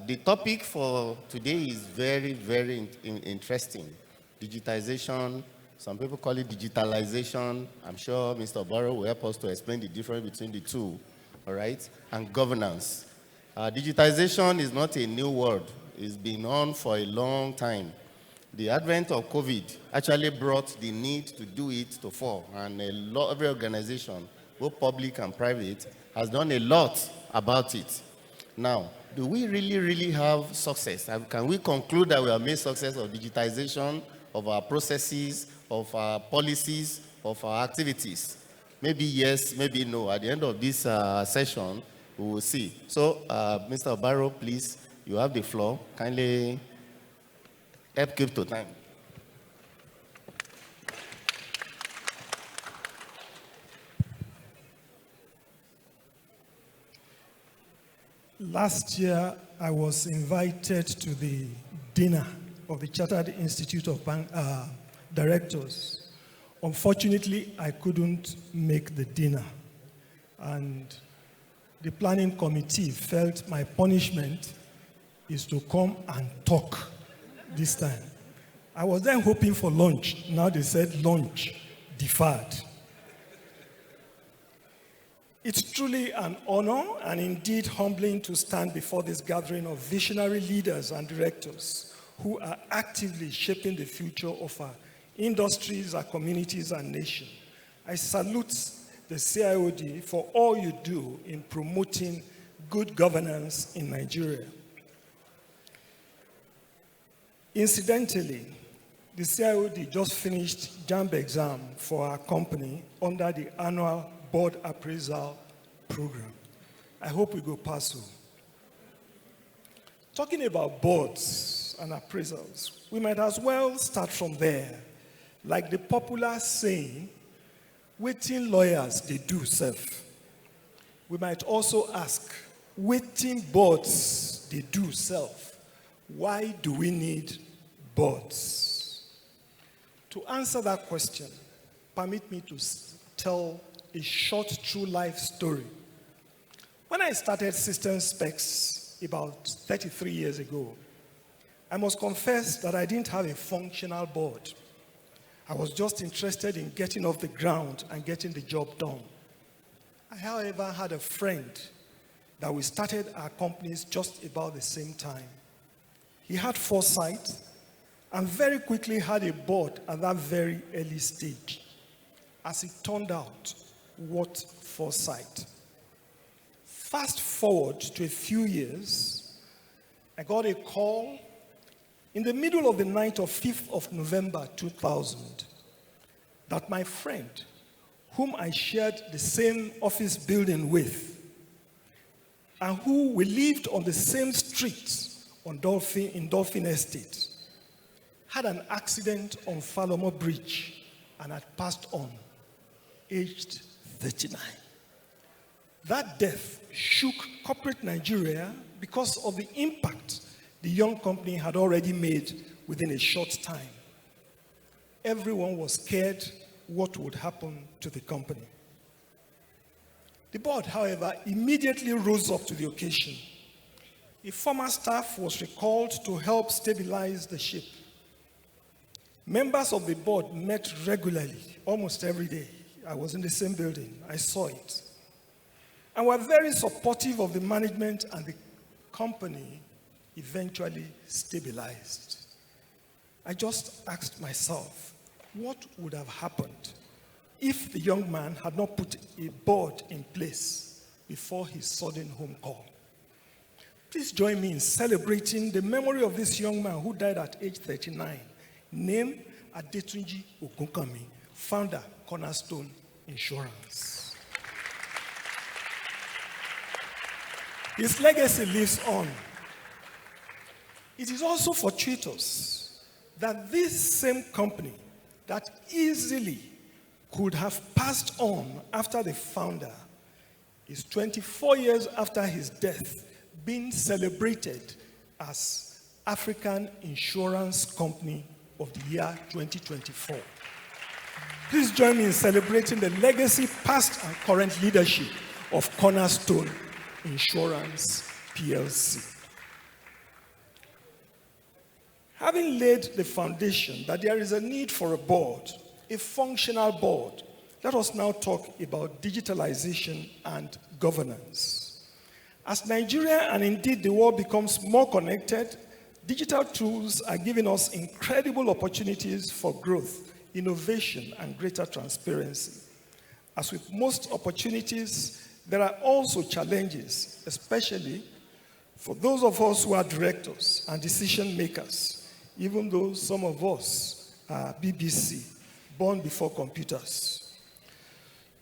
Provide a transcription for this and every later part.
The topic for today is very, very interesting. Digitization, some people call it digitalization. I'm sure Mr. Barrow will help us to explain the difference between the two, all right? And governance. Digitization is not a new word. It's been on for a long time. The advent of COVID actually brought the need to do it to fore, and every organization, both public and private, has done a lot about it. Now, do we really have success? Can we conclude that we have made success of digitization of our processes, of our policies, of our activities? Maybe yes, maybe no. At the end of this session, we will see. So, Mr. Barrow, please, you have the floor. Kindly help keep to time. Last year, I was invited to the dinner of the Chartered Institute of Directors. Unfortunately, I couldn't make the dinner. And the planning committee felt my punishment is to come and talk this time. I was then hoping for lunch. Now they said lunch deferred. It's truly an honor and indeed humbling to stand before this gathering of visionary leaders and directors who are actively shaping the future of our industries, our communities, and nation. I salute the CIOD for all you do in promoting good governance in Nigeria. Incidentally, the CIOD just finished JAMB exam for our company under the annual board appraisal program. I hope we go pass through. Talking about boards and appraisals, we might as well start from there. Like the popular saying, waiting lawyers, they do self. We might also ask, waiting boards, they do self. Why do we need boards? To answer that question, permit me to tell a short true life story. When I started System Specs about 33 years ago, I must confess that I didn't have a functional board. I was just interested in getting off the ground and getting the job done. I, however, had a friend that we started our companies just about the same time. He had foresight and very quickly had a board at that very early stage. As it turned out, what foresight. Fast forward to a few years, I got a call in the middle of the night of 5th of November 2000 that my friend, whom I shared the same office building with, and who we lived on the same street in Dolphin Estate, had an accident on Falomo Bridge and had passed on, aged 39. That death shook corporate Nigeria because of the impact the young company had already made within a short time. Everyone was scared what would happen to the company. The board, however, immediately rose up to the occasion. A former staff was recalled to help stabilize the ship. Members of the board met regularly, almost every day. I was in the same building. I saw it. And were very supportive of the management, and the company eventually stabilized. I just asked myself, what would have happened if the young man had not put a board in place before his sudden home call? Please join me in celebrating the memory of this young man who died at age 39, named Adetunji Ogunkami, founder, Cornerstone Insurance. His legacy lives on. It is also fortuitous that this same company that easily could have passed on after the founder is 24 years after his death being celebrated as African Insurance Company of the year 2024. Please join me in celebrating the legacy, past and current leadership of Cornerstone Insurance PLC. Having laid the foundation that there is a need for a board, a functional board, let us now talk about digitalization and governance. As Nigeria and indeed the world becomes more connected, digital tools are giving us incredible opportunities for growth, innovation, and greater transparency. As with most opportunities, there are also challenges, especially for those of us who are directors and decision makers, even though some of us are BBC, born before computers.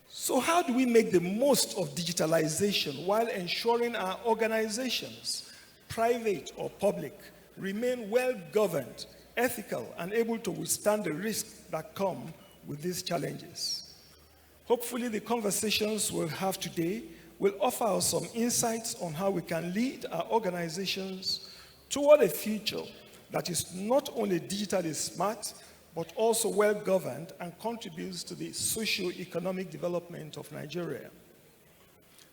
So how do we make the most of digitalization while ensuring our organizations, private or public, remain well-governed, ethical, and able to withstand the risks that come with these challenges? Hopefully, the conversations we'll have today will offer us some insights on how we can lead our organizations toward a future that is not only digitally smart, but also well-governed and contributes to the socio-economic development of Nigeria.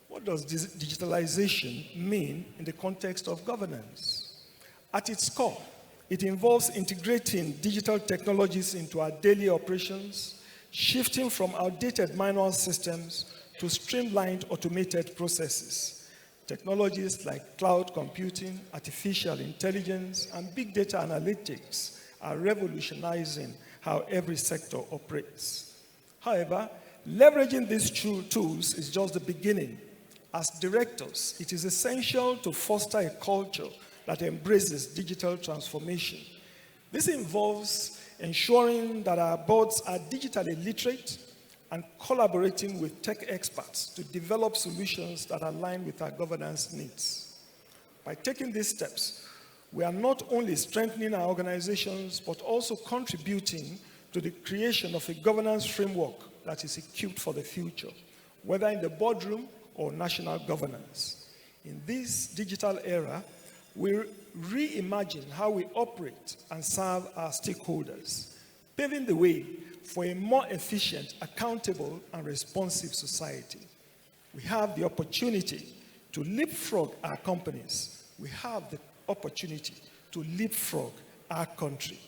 What does digitalization mean in the context of governance? At its core, it involves integrating digital technologies into our daily operations, shifting from outdated manual systems to streamlined automated processes. Technologies like cloud computing, artificial intelligence, and big data analytics are revolutionizing how every sector operates. However, leveraging these tools is just the beginning. As directors, it is essential to foster a culture that embraces digital transformation. This involves ensuring that our boards are digitally literate and collaborating with tech experts to develop solutions that align with our governance needs. By taking these steps, we are not only strengthening our organizations, but also contributing to the creation of a governance framework that is equipped for the future, whether in the boardroom or national governance. In this digital era, we reimagine how we operate and serve our stakeholders, paving the way for a more efficient, accountable, and responsive society. We have the opportunity to leapfrog our companies. We have the opportunity to leapfrog our country.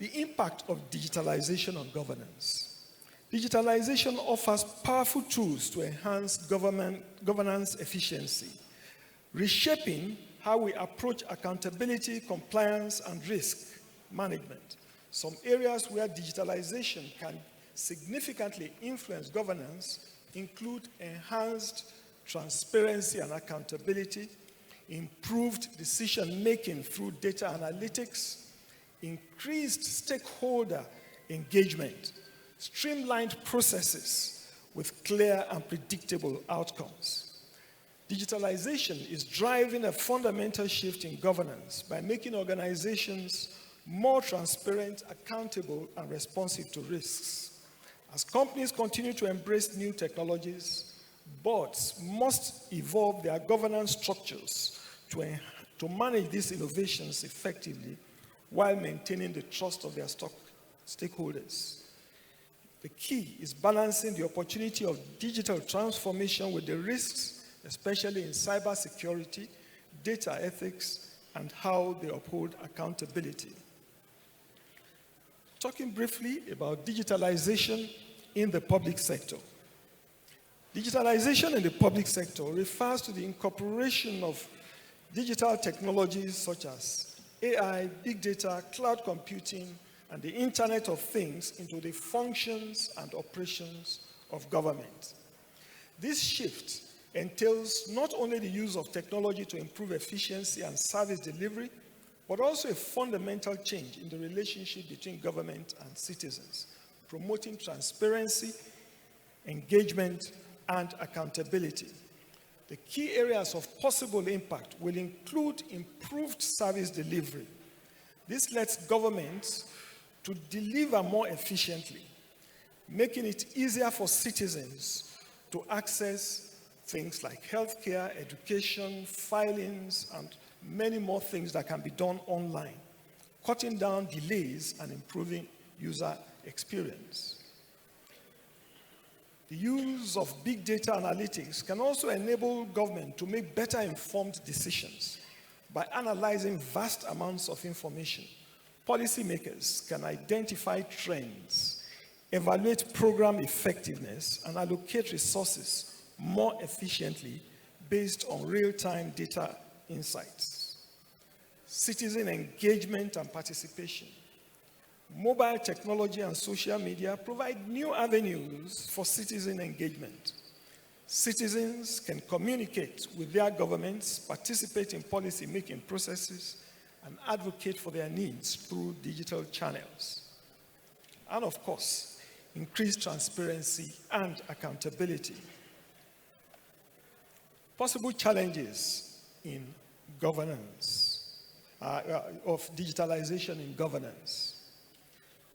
The impact of digitalization on governance. Digitalization offers powerful tools to enhance governance efficiency, reshaping how we approach accountability, compliance, and risk management. Some areas where digitalization can significantly influence governance include enhanced transparency and accountability, improved decision-making through data analytics, increased stakeholder engagement, streamlined processes with clear and predictable outcomes. Digitalization is driving a fundamental shift in governance by making organizations more transparent, accountable, and responsive to risks. As companies continue to embrace new technologies, boards must evolve their governance structures to manage these innovations effectively while maintaining the trust of their stakeholders. The key is balancing the opportunity of digital transformation with the risks, especially in cybersecurity, data ethics, and how they uphold accountability. Talking briefly about digitalization in the public sector. Digitalization in the public sector refers to the incorporation of digital technologies such as AI, big data, cloud computing, and the Internet of Things into the functions and operations of government. This shift entails not only the use of technology to improve efficiency and service delivery, but also a fundamental change in the relationship between government and citizens, promoting transparency, engagement, and accountability. The key areas of possible impact will include improved service delivery. This lets governments to deliver more efficiently, making it easier for citizens to access things like healthcare, education, filings, and many more things that can be done online, cutting down delays and improving user experience. The use of big data analytics can also enable government to make better informed decisions By analyzing vast amounts of information, policymakers can identify trends, evaluate program effectiveness, and allocate resources more efficiently based on real-time data insights. Citizen engagement and participation. Mobile technology and social media provide new avenues for citizen engagement. Citizens can communicate with their governments, participate in policy-making processes, and advocate for their needs through digital channels. And of course, increased transparency and accountability. Possible challenges in governance, of digitalization in governance.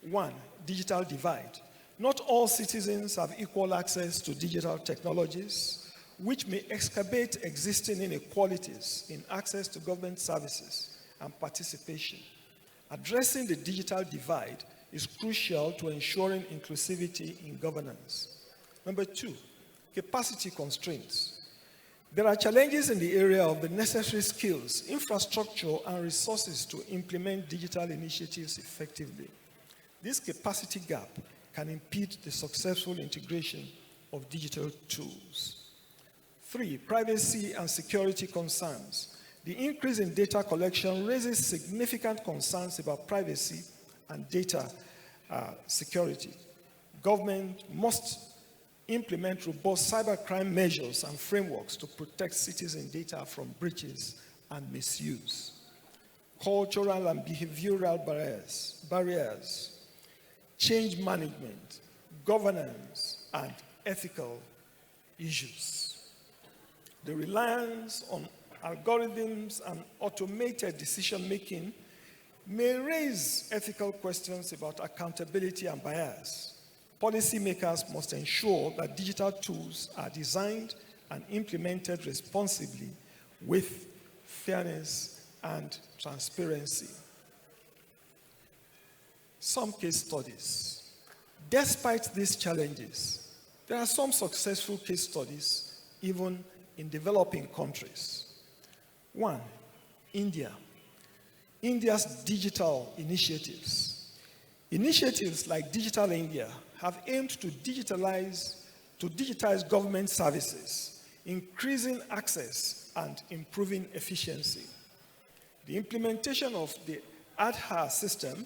1, digital divide. Not all citizens have equal access to digital technologies, which may exacerbate existing inequalities in access to government services and participation. Addressing the digital divide is crucial to ensuring inclusivity in governance. Number 2, capacity constraints. There are challenges in the area of the necessary skills, infrastructure, and resources to implement digital initiatives effectively. This capacity gap can impede the successful integration of digital tools. 3, privacy and security concerns. The increase in data collection raises significant concerns about privacy and data security. Government must implement robust cybercrime measures and frameworks to protect citizen data from breaches and misuse. Cultural and behavioral barriers, change management, governance, and ethical issues. The reliance on algorithms and automated decision-making may raise ethical questions about accountability and bias. Policymakers must ensure that digital tools are designed and implemented responsibly with fairness and transparency. Some case studies. Despite these challenges, there are some successful case studies even in developing countries. 1, India. India's digital initiatives. Initiatives like Digital India have aimed to digitize government services, increasing access and improving efficiency. The implementation of the Aadhaar system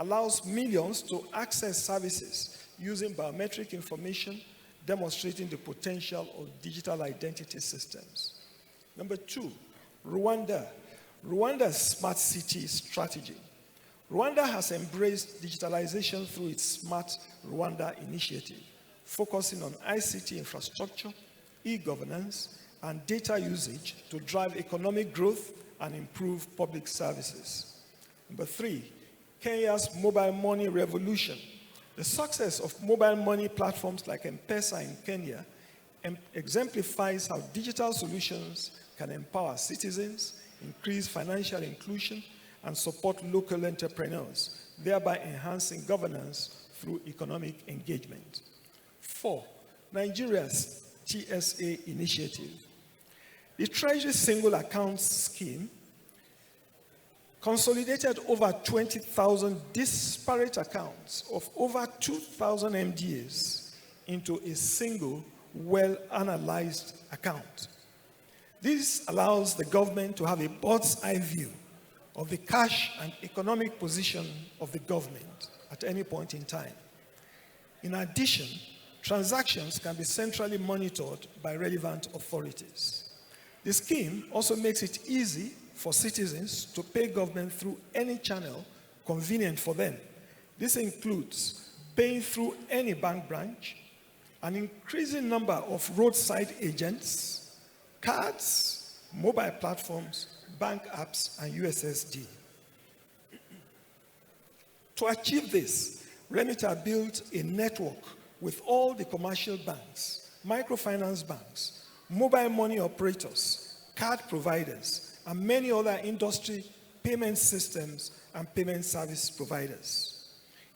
allows millions to access services using biometric information, demonstrating the potential of digital identity systems. Number 2, Rwanda. Rwanda's smart city strategy. Rwanda has embraced digitalization through its Smart Rwanda initiative, focusing on ICT infrastructure, e-governance, and data usage to drive economic growth and improve public services. Number 3, Kenya's mobile money revolution. The success of mobile money platforms like M-Pesa in Kenya exemplifies how digital solutions can empower citizens, increase financial inclusion, and support local entrepreneurs, thereby enhancing governance through economic engagement. 4, Nigeria's TSA initiative. The Treasury Single Account Scheme consolidated over 20,000 disparate accounts of over 2,000 MDAs into a single, well-analyzed account. This allows the government to have a bird's-eye view of the cash and economic position of the government at any point in time. In addition, transactions can be centrally monitored by relevant authorities. The scheme also makes it easy for citizens to pay government through any channel convenient for them. This includes paying through any bank branch, an increasing number of roadside agents, cards, mobile platforms, bank apps, and USSD. To achieve this, Remita built a network with all the commercial banks, microfinance banks, mobile money operators, card providers, and many other industry payment systems and payment service providers.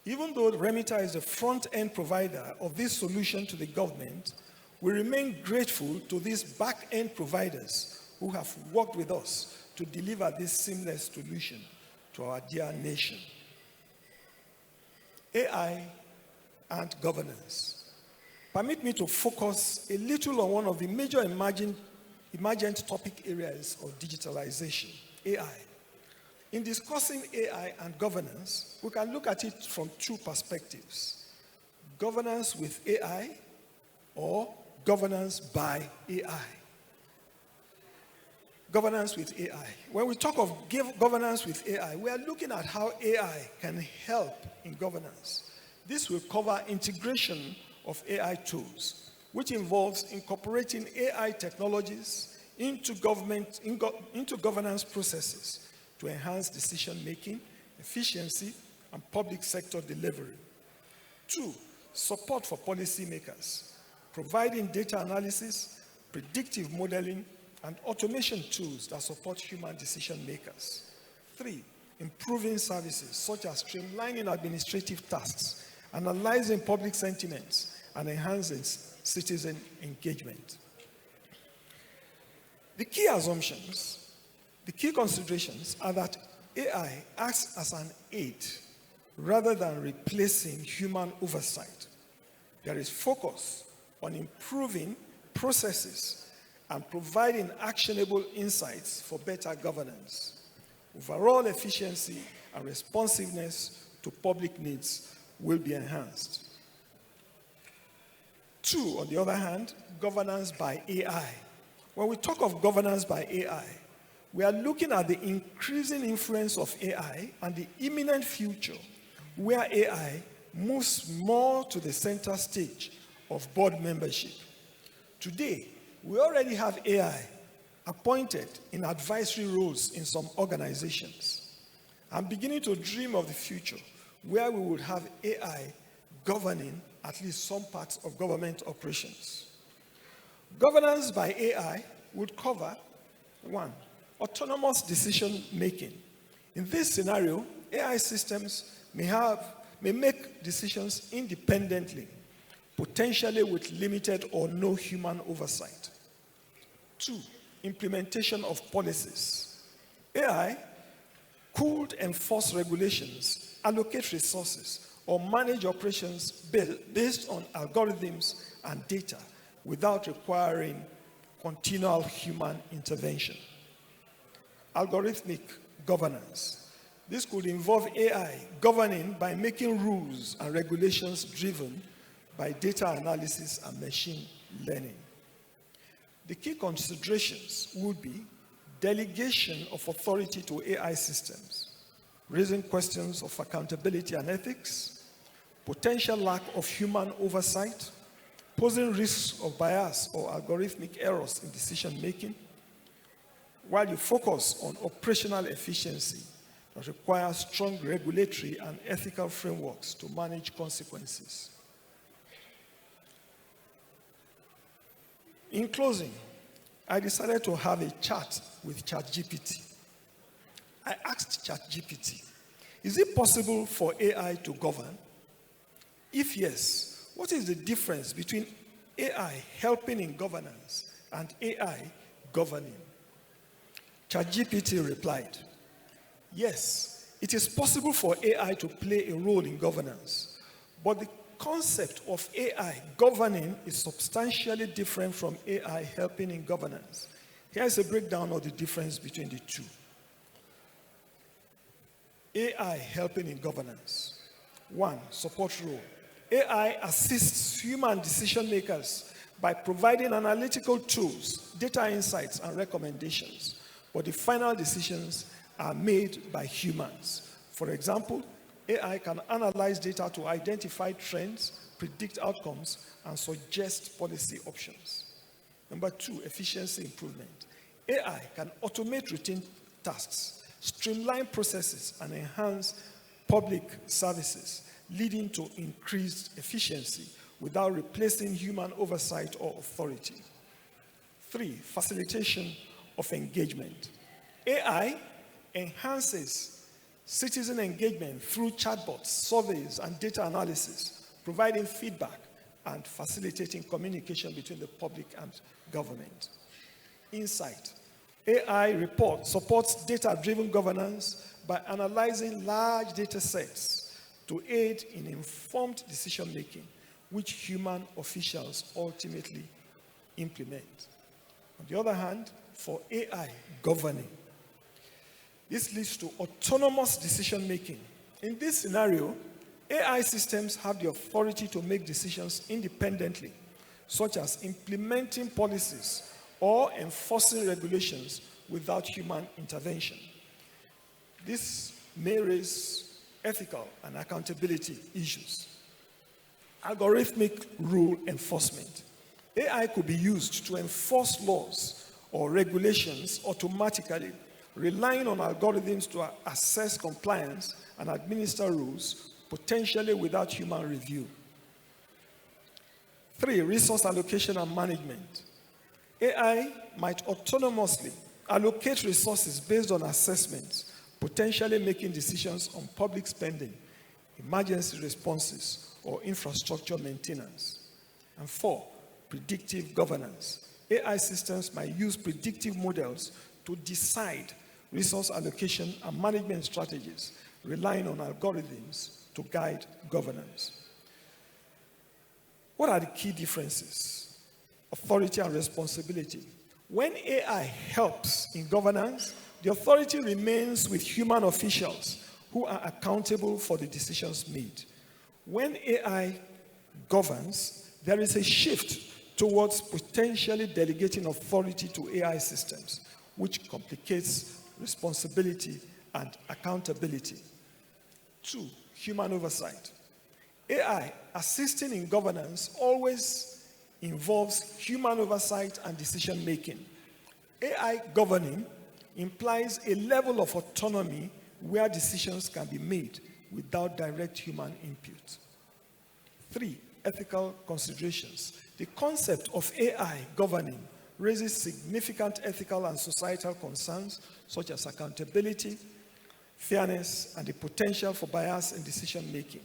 Even though Remita is the front-end provider of this solution to the government, we remain grateful to these back-end providers who have worked with us to to deliver this seamless solution to our dear nation. AI and governance. Permit me to focus a little on one of the major emergent topic areas of digitalization, AI. In discussing AI and governance, we can look at it from two perspectives: governance with AI or governance by AI. Governance with AI. When we talk of governance with AI, we are looking at how AI can help in governance. This will cover integration of AI tools, which involves incorporating AI technologies into governance processes to enhance decision-making, efficiency, and public sector delivery. 2, support for policymakers, providing data analysis, predictive modeling, and automation tools that support human decision makers. 3, improving services such as streamlining administrative tasks, analyzing public sentiments, and enhancing citizen engagement. The key assumptions, the key considerations are that AI acts as an aid rather than replacing human oversight. There is focus on improving processes and providing actionable insights for better governance. Overall efficiency and responsiveness to public needs will be enhanced. 2, on the other hand, governance by AI. When we talk of governance by AI, we are looking at the increasing influence of AI and the imminent future where AI moves more to the center stage of board membership. Today, we already have AI appointed in advisory roles in some organizations. I'm beginning to dream of the future where we would have AI governing at least some parts of government operations. Governance by AI would cover 1, autonomous decision making. In this scenario, AI systems may make decisions independently, potentially with limited or no human oversight. 2, implementation of policies. AI could enforce regulations, allocate resources, or manage operations based on algorithms and data without requiring continual human intervention. Algorithmic governance. This could involve AI governing by making rules and regulations driven by data analysis and machine learning. The key considerations would be delegation of authority to AI systems, raising questions of accountability and ethics, potential lack of human oversight, posing risks of bias or algorithmic errors in decision making, while you focus on operational efficiency that requires strong regulatory and ethical frameworks to manage consequences. In closing, I decided to have a chat with ChatGPT. I asked ChatGPT, is it possible for AI to govern? If yes, what is the difference between AI helping in governance and AI governing? ChatGPT replied, yes, it is possible for AI to play a role in governance, but the concept of AI governing is substantially different from AI helping in governance. Here's a breakdown of the difference between the two. AI helping in governance. 1, support role. AI assists human decision makers by providing analytical tools, data insights, and recommendations, but the final decisions are made by humans. For example, AI can analyze data to identify trends, predict outcomes, and suggest policy options. Number 2, efficiency improvement. AI can automate routine tasks, streamline processes, and enhance public services, leading to increased efficiency without replacing human oversight or authority. 3, facilitation of engagement. AI enhances citizen engagement through chatbots, surveys, and data analysis, providing feedback and facilitating communication between the public and government. Insight. AI report supports data-driven governance by analyzing large data sets to aid in informed decision-making, which human officials ultimately implement. On the other hand, for AI governing, this leads to autonomous decision-making. In this scenario, AI systems have the authority to make decisions independently, such as implementing policies or enforcing regulations without human intervention. This may raise ethical and accountability issues. Algorithmic rule enforcement. AI could be used to enforce laws or regulations automatically, relying on algorithms to assess compliance and administer rules, potentially without human review. 3, resource allocation and management. AI might autonomously allocate resources based on assessments, potentially making decisions on public spending, emergency responses, or infrastructure maintenance. And 4, predictive governance. AI systems might use predictive models to decide resource allocation and management strategies, relying on algorithms to guide governance. What are the key differences? Authority and responsibility. When AI helps in governance, the authority remains with human officials who are accountable for the decisions made. When AI governs, there is a shift towards potentially delegating authority to AI systems, which complicates responsibility and accountability. 2, human oversight. AI assisting in governance always involves human oversight and decision making. AI governing implies a level of autonomy where decisions can be made without direct human input. 3, ethical considerations. The concept of AI governing raises significant ethical and societal concerns such as accountability, fairness, and the potential for bias in decision making.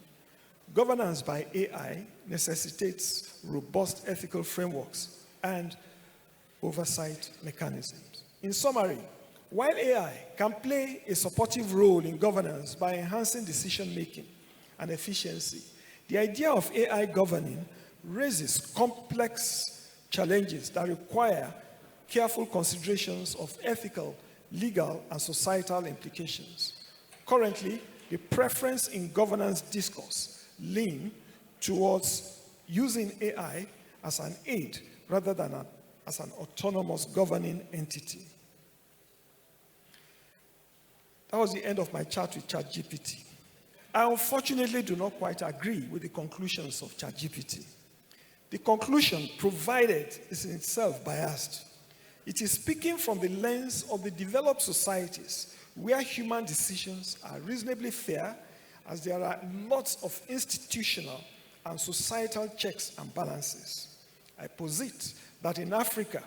Governance by AI necessitates robust ethical frameworks and oversight mechanisms. In summary, while AI can play a supportive role in governance by enhancing decision-making and efficiency, the idea of AI governing raises complex challenges that require careful considerations of ethical, legal, and societal implications. Currently, the preference in governance discourse lean towards using AI as an aid rather than as an autonomous governing entity. That was the end of my chat with ChatGPT. I unfortunately do not quite agree with the conclusions of ChatGPT. The conclusion provided is in itself biased. It is speaking from the lens of the developed societies where human decisions are reasonably fair, as there are lots of institutional and societal checks and balances. I posit that in Africa,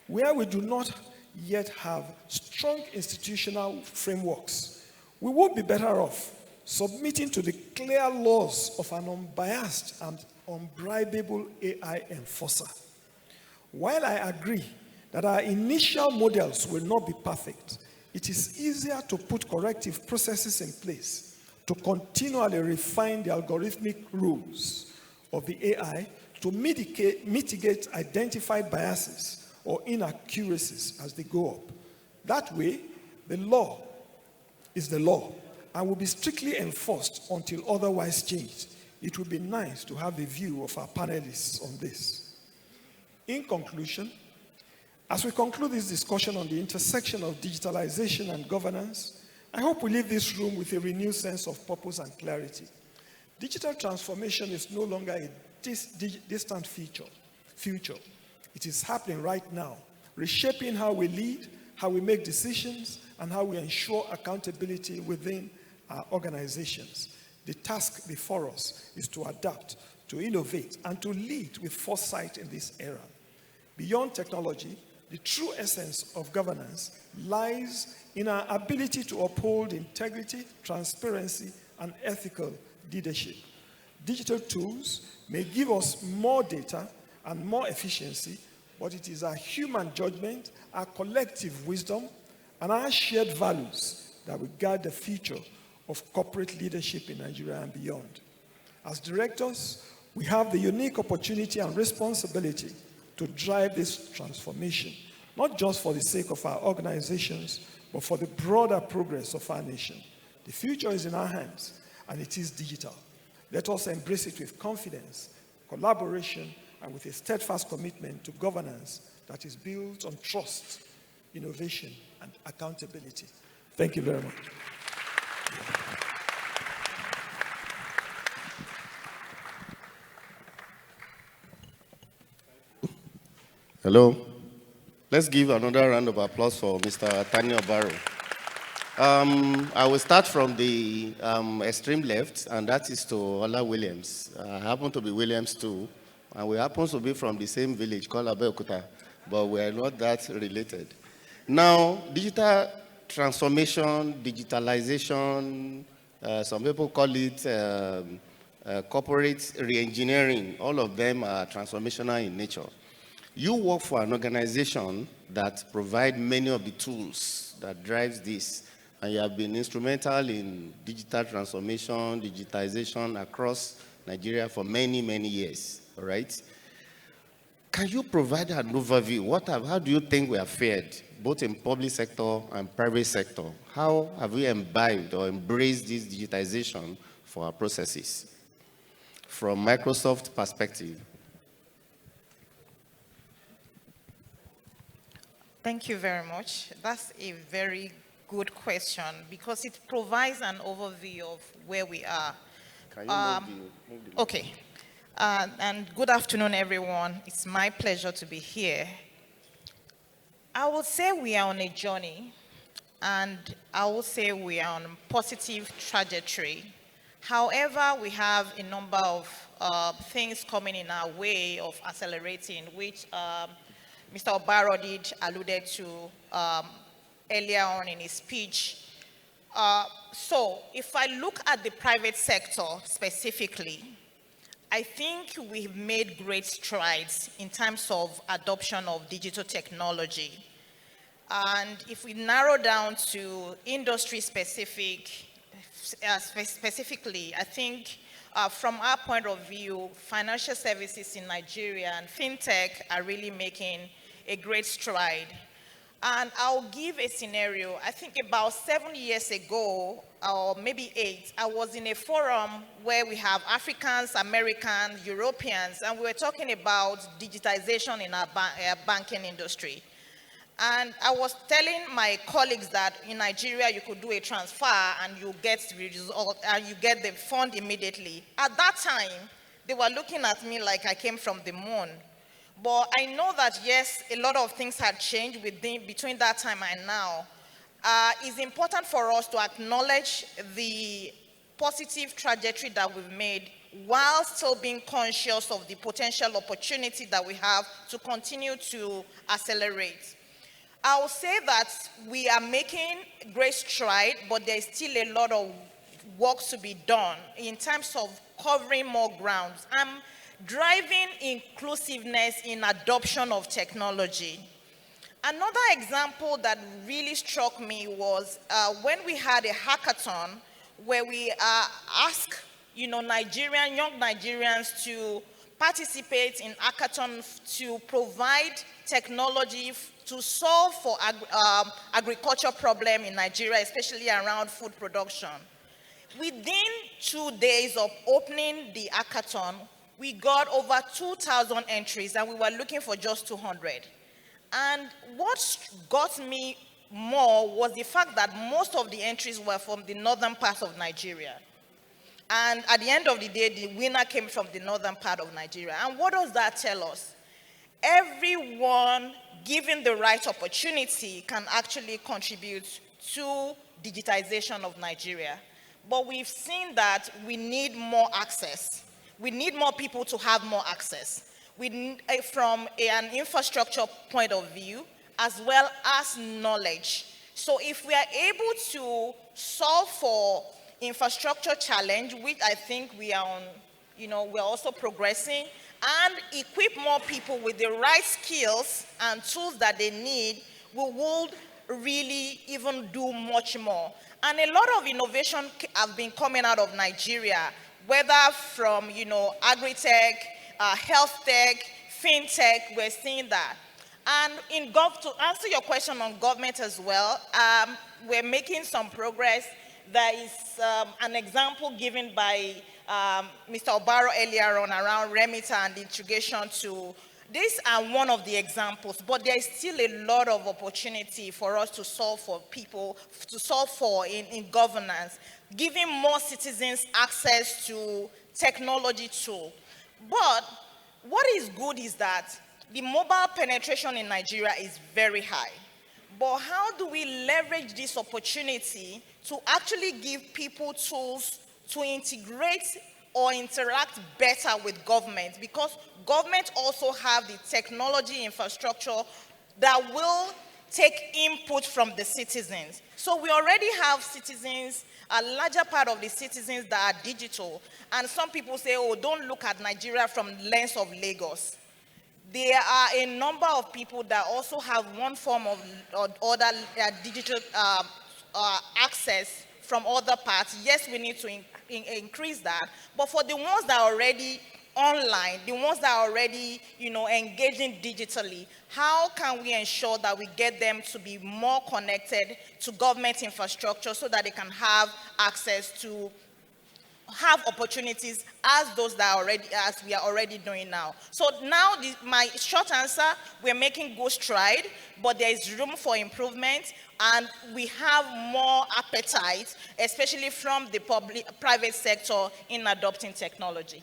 where we do not yet have strong institutional frameworks, we would be better off submitting to the clear laws of an unbiased and unbribable AI enforcer. While I agree that our initial models will not be perfect, it is easier to put corrective processes in place to continually refine the algorithmic rules of the AI to mitigate identified biases or inaccuracies as they go up. That way, the law is the law and will be strictly enforced until otherwise changed. It would be nice to have the view of our panelists on this. In conclusion, as we conclude this discussion on the intersection of digitalization and governance, I hope we leave this room with a renewed sense of purpose and clarity. Digital transformation is no longer a distant future. It is happening right now, reshaping how we lead, how we make decisions, and how we ensure accountability within our organizations. The task before us is to adapt, to innovate, and to lead with foresight in this era. Beyond technology, the true essence of governance lies in our ability to uphold integrity, transparency, and ethical leadership. Digital tools may give us more data and more efficiency, but it is our human judgment, our collective wisdom, and our shared values that will guide the future of corporate leadership in Nigeria and beyond. As directors, we have the unique opportunity and responsibility to drive this transformation, not just for the sake of our organizations, but for the broader progress of our nation. The future is in our hands, and it is digital. Let us embrace it with confidence, collaboration, and with a steadfast commitment to governance that is built on trust, innovation, and accountability. Thank you very much. Hello. Let's give another round of applause for Mr. Tani Obaro. I will start from the extreme left, and that is to Ola Williams. I happen to be Williams too, and we happen to be from the same village called Abeokuta, but we are not that related. Now, digital transformation, digitalization, some people call it corporate re-engineering. All of them are transformational in nature. You work for an organization that provides many of the tools that drives this, and you have been instrumental in digital transformation, digitization across Nigeria for many, many years, all right? Can you provide an overview? How do you think we have fared, both in public sector and private sector? How have we imbibed or embraced this digitization for our processes? From Microsoft perspective. Thank you very much. That's a very good question because it provides an overview of where we are. Can you move the Okay. And good afternoon, everyone. It's my pleasure to be here. I would say we are on a journey, and I would say we are on a positive trajectory. However, we have a number of things coming in our way of accelerating, which Mr. Obaro did alluded to earlier on in his speech. So if I look at the private sector specifically, I think we've made great strides in terms of adoption of digital technology. And if we narrow down to industry specifically, I think from our point of view, financial services in Nigeria and fintech are really making a great stride. And I'll give a scenario. I think about 7 years ago, or maybe 8, I was in a forum where we have Africans, Americans, Europeans, and we were talking about digitization in our banking industry. And I was telling my colleagues that in Nigeria, you could do a transfer and you get the result, and you get the fund immediately. At that time, they were looking at me like I came from the moon. But I know that, yes, a lot of things had changed between that time and now. It's important for us to acknowledge the positive trajectory that we've made while still being conscious of the potential opportunity that we have to continue to accelerate. I will say that we are making great stride, but there's still a lot of work to be done in terms of covering more grounds. I'm driving inclusiveness in adoption of technology. Another example that really struck me was when we had a hackathon where we asked young Nigerians to participate in hackathon to provide technology to solve for agriculture problem in Nigeria, especially around food production. Within 2 days of opening the hackathon, we got over 2,000 entries, and we were looking for just 200. And what got me more was the fact that most of the entries were from the northern part of Nigeria. And at the end of the day, the winner came from the northern part of Nigeria. And what does that tell us? Everyone given the right opportunity can actually contribute to digitization of Nigeria. But we've seen that we need more access. We need more people to have more access. We need, from an infrastructure point of view, as well as knowledge. So if we are able to solve for infrastructure challenge, which I think we are on, we're also progressing, and equip more people with the right skills and tools that they need, we would really even do much more. And a lot of innovation have been coming out of Nigeria, whether from, agri-tech, health tech, fintech, we're seeing that. And to answer your question on government as well, we're making some progress. There is an example given by Mr. Obaro earlier on around Remita and the integration to. These are one of the examples, but there is still a lot of opportunity for us to solve for people, to solve for in governance, giving more citizens access to technology too. But what is good is that the mobile penetration in Nigeria is very high. But how do we leverage this opportunity to actually give people tools to integrate or interact better with government? Because government also have the technology infrastructure that will take input from the citizens. So we already have citizens, a larger part of the citizens that are digital. And some people say, oh, don't look at Nigeria from the lens of Lagos. There are a number of people that also have one form of or other digital access from other parts. Yes, we need to increase that. But for the ones that are already online, the ones that are already, engaging digitally, how can we ensure that we get them to be more connected to government infrastructure so that they can have access to have opportunities as those that are already, as we are already doing now. So now my short answer, we're making good stride, but there is room for improvement, and we have more appetite, especially from the private sector in adopting technology.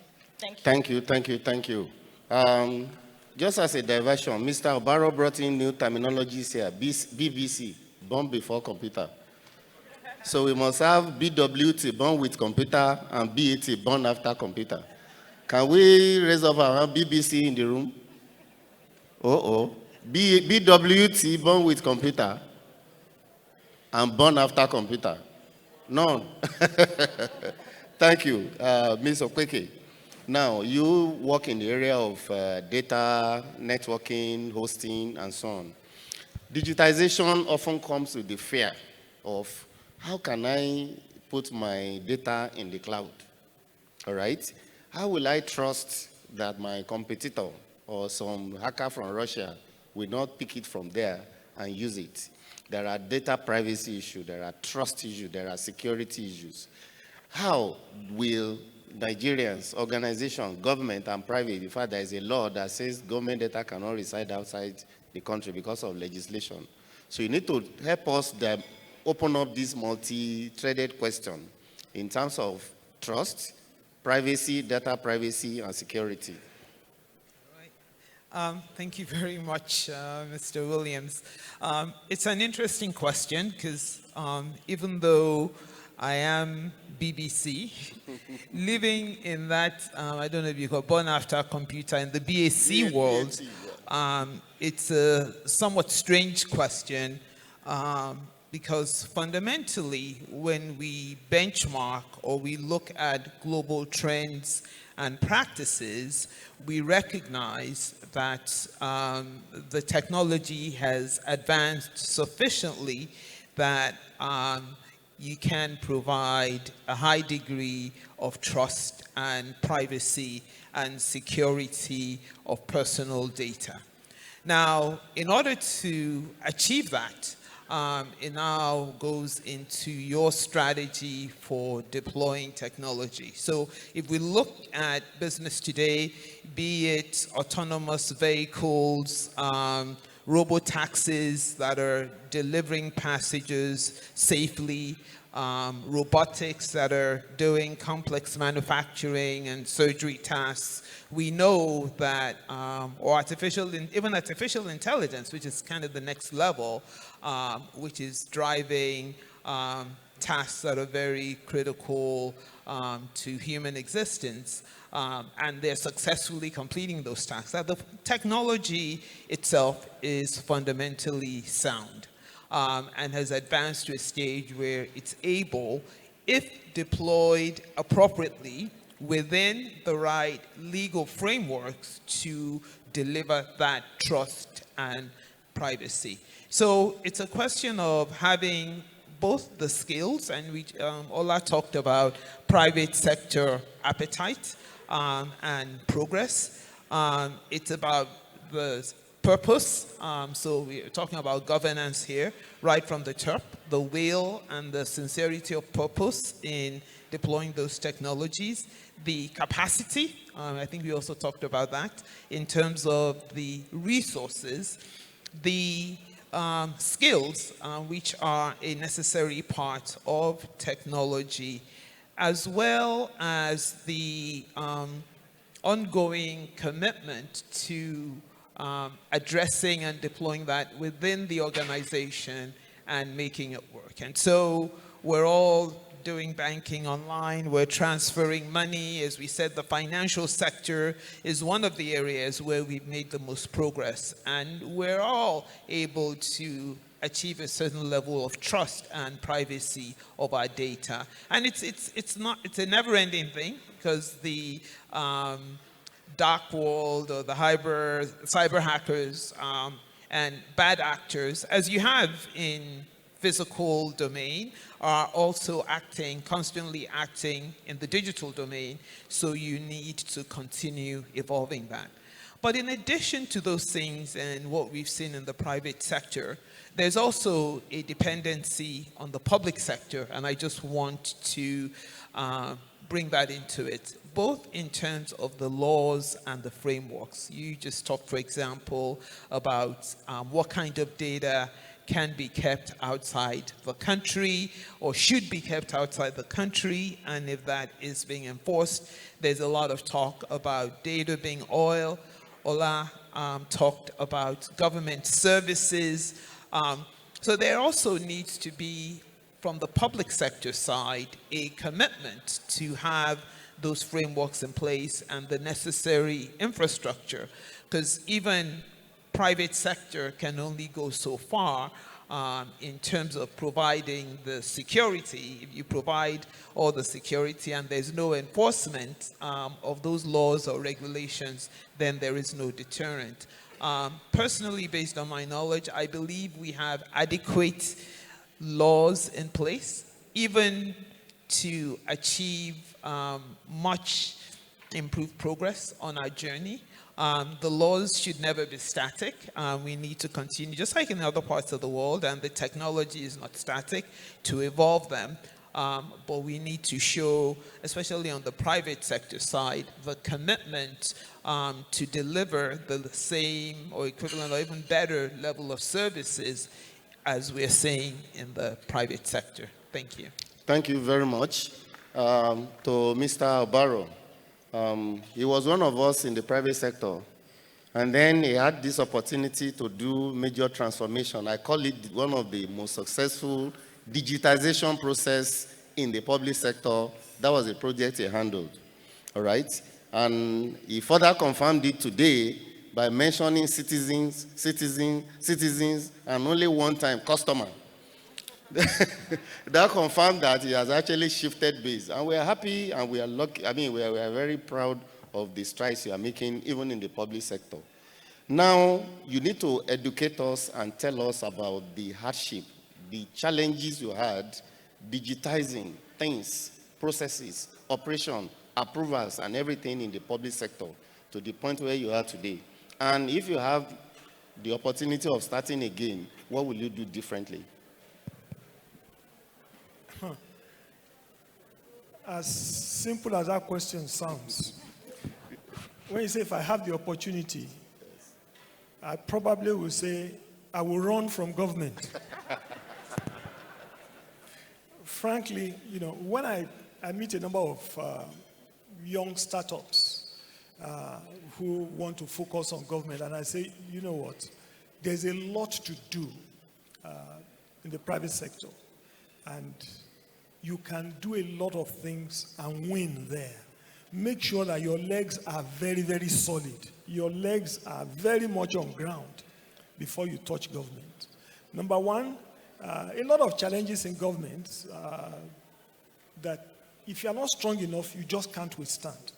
Thank you. Thank you. Just as a diversion, Mr. Obaro brought in new terminologies here, BBC, born before computer. So we must have BWT, born with computer, and BAT, born after computer. Can we raise up our BBC in the room? BWT, born with computer, and born after computer. None. Thank you, Ms. Okweke. Now, you work in the area of data, networking, hosting, and so on. Digitization often comes with the fear of, how can I put my data in the cloud? All right? How will I trust that my competitor or some hacker from Russia will not pick it from there and use it? There are data privacy issues, there are trust issues, there are security issues. How will Nigerians, organizations, government, and private, in fact, there is a law that says government data cannot reside outside the country because of legislation. So you need to help us open up this multi-threaded question in terms of trust, privacy, data privacy, and security. Thank you very much, Mr. Williams. It's an interesting question because even though I am BBC, living in that, I don't know if you call born after computer, in the BAC world, it's a somewhat strange question because fundamentally, when we benchmark or we look at global trends and practices, we recognize that the technology has advanced sufficiently that you can provide a high degree of trust and privacy and security of personal data. Now, in order to achieve that, it now goes into your strategy for deploying technology. So if we look at business today, be it autonomous vehicles, robo-taxis that are delivering passengers safely, robotics that are doing complex manufacturing and surgery tasks, we know that, or even artificial intelligence, which is kind of the next level, which is driving tasks that are very critical to human existence, and they're successfully completing those tasks. That the technology itself is fundamentally sound and has advanced to a stage where it's able, if deployed appropriately within the right legal frameworks to deliver that trust and privacy. So it's a question of having both the skills, and Ola talked about private sector appetite and progress. It's about the purpose. So we're talking about governance here, right from the top, the will and the sincerity of purpose in deploying those technologies, the capacity, I think we also talked about that, in terms of the resources, the skills, which are a necessary part of technology, as well as the ongoing commitment to addressing and deploying that within the organization and making it work. And so we're all doing banking online, we're transferring money. As we said, the financial sector is one of the areas where we've made the most progress, and we're all able to achieve a certain level of trust and privacy of our data. And it's a never-ending thing, because the dark world or the cyber hackers and bad actors, as you have in physical domain, are also constantly acting in the digital domain. So you need to continue evolving that. But in addition to those things and what we've seen in the private sector, there's also a dependency on the public sector, and I just want to bring that into it, both in terms of the laws and the frameworks. You just talked, for example, about what kind of data can be kept outside the country or should be kept outside the country, and if that is being enforced. There's a lot of talk about data being oil. Ola talked about government services. So there also needs to be, from the public sector side, a commitment to have those frameworks in place and the necessary infrastructure, because even private sector can only go so far in terms of providing the security. If you provide all the security and there's no enforcement of those laws or regulations, then there is no deterrent. Personally, based on my knowledge, I believe we have adequate laws in place, even to achieve much improved progress on our journey. The laws should never be static. We need to continue, just like in other parts of the world, and the technology is not static, to evolve them. But we need to show, especially on the private sector side, the commitment to deliver the same or equivalent or even better level of services as we're seeing in the private sector. Thank you. Thank you very much. To Mr. Obaro. He was one of us in the private sector, and then he had this opportunity to do major transformation. I call it one of the most successful digitization process in the public sector. That was a project he handled, all right? And he further confirmed it today by mentioning citizens, and only one time customer. That confirmed that he has actually shifted base. And we are happy and we are lucky. I mean, we are very proud of the strides you are making, even in the public sector. Now, you need to educate us and tell us about the hardship, the challenges you had digitizing things, processes, operation, approvals, and everything in the public sector to the point where you are today. And if you have the opportunity of starting again, what will you do differently? As simple as that question sounds, when you say if I have the opportunity, I probably will say I will run from government. Frankly, you know, when I meet a number of young startups who want to focus on government, and I say, you know what, there's a lot to do in the private sector, and you can do a lot of things and win there. Make sure that your legs are very, very solid. Your legs are very much on ground before you touch government. Number one, a lot of challenges in government that if you're not strong enough, you just can't withstand.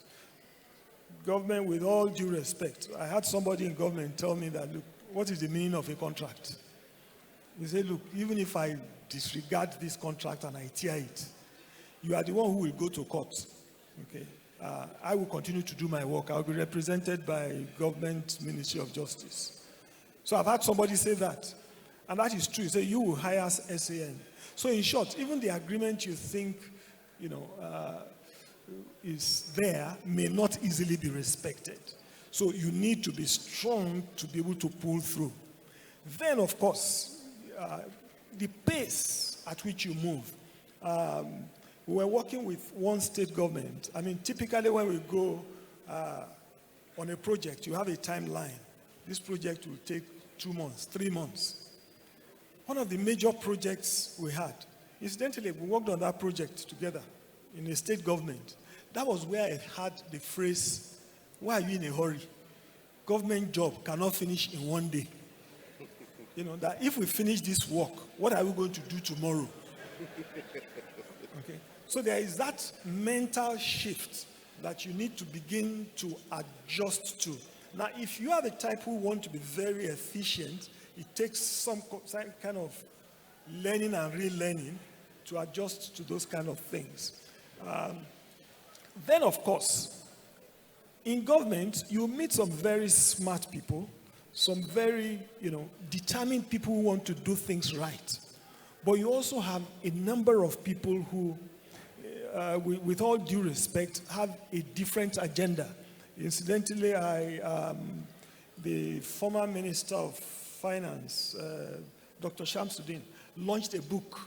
Government, with all due respect, I had somebody in government tell me that, look, what is the meaning of a contract? He said, look, even if I disregard this contract and I tear it, you are the one who will go to court. Okay? I will continue to do my work. I will be represented by Government Ministry of Justice. So I've had somebody say that. And that is true. He said, you will hire SAN. So in short, even the agreement you think, is there may not easily be respected. So you need to be strong to be able to pull through. Then, of course, the pace at which you move. We were working with one state government. I mean, typically when we go on a project, you have a timeline. This project will take 2 months, 3 months. One of the major projects we had, incidentally, we worked on that project together in a state government. That was where I had the phrase, why are you in a hurry? Government job cannot finish in 1 day. That if we finish this work, what are we going to do tomorrow? Okay. So there is that mental shift that you need to begin to adjust to. Now, if you are the type who want to be very efficient, it takes some kind of learning and relearning to adjust to those kind of things. Then, of course, in government, you meet some very smart people, some very, determined people who want to do things right. But you also have a number of people who, with all due respect, have a different agenda. Incidentally, the former Minister of Finance, Dr. Shamsuddin, launched a book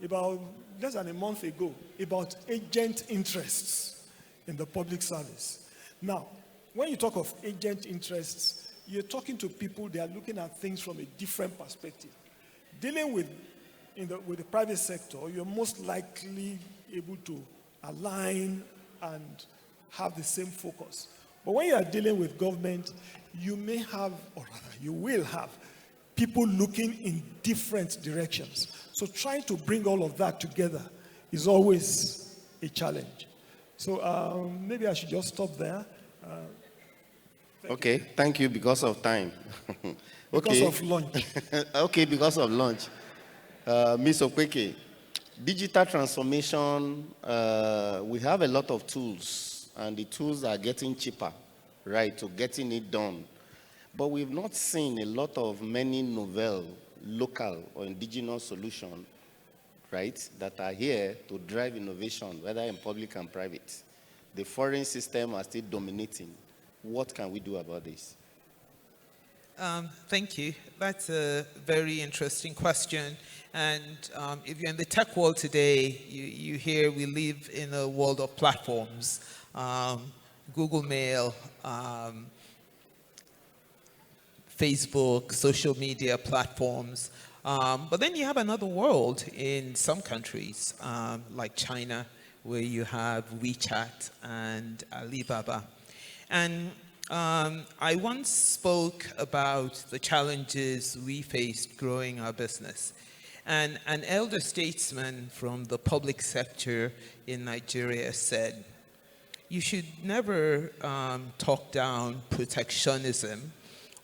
about less than a month ago about agent interests in the public service. Now, when you talk of agent interests, you're talking to people, they are looking at things from a different perspective. Dealing with the private sector, you're most likely able to align and have the same focus. But when you are dealing with government, you may have, or rather, you will have people looking in different directions. So trying to bring all of that together is always a challenge. So maybe I should just stop there. Okay, thank you because of time. Because of lunch. Okay, because of lunch. Ms. Okweke, digital transformation, we have a lot of tools, and the tools are getting cheaper, right, to getting it done. But we've not seen a lot of many novel, local, or indigenous solutions, right, that are here to drive innovation, whether in public and private. The foreign system are still dominating. What can we do about this? Thank you. That's a very interesting question. And if you're in the tech world today, you hear we live in a world of platforms. Google Mail, Facebook, social media platforms. But then you have another world in some countries, like China, where you have WeChat and Alibaba. And I once spoke about the challenges we faced growing our business. And an elder statesman from the public sector in Nigeria said, you should never talk down protectionism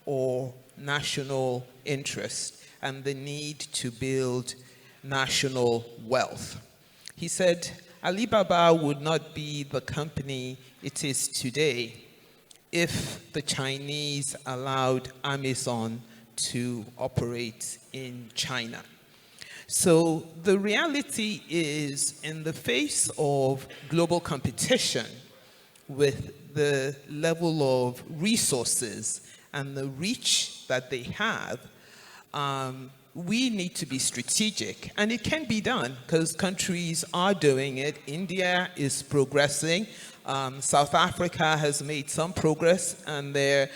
or national interest and the need to build national wealth. He said, Alibaba would not be the company it is today if the Chinese allowed Amazon to operate in China. So the reality is, in the face of global competition, with the level of resources and the reach that they have, we need to be strategic. And it can be done because countries are doing it. India is progressing. South Africa has made some progress, and their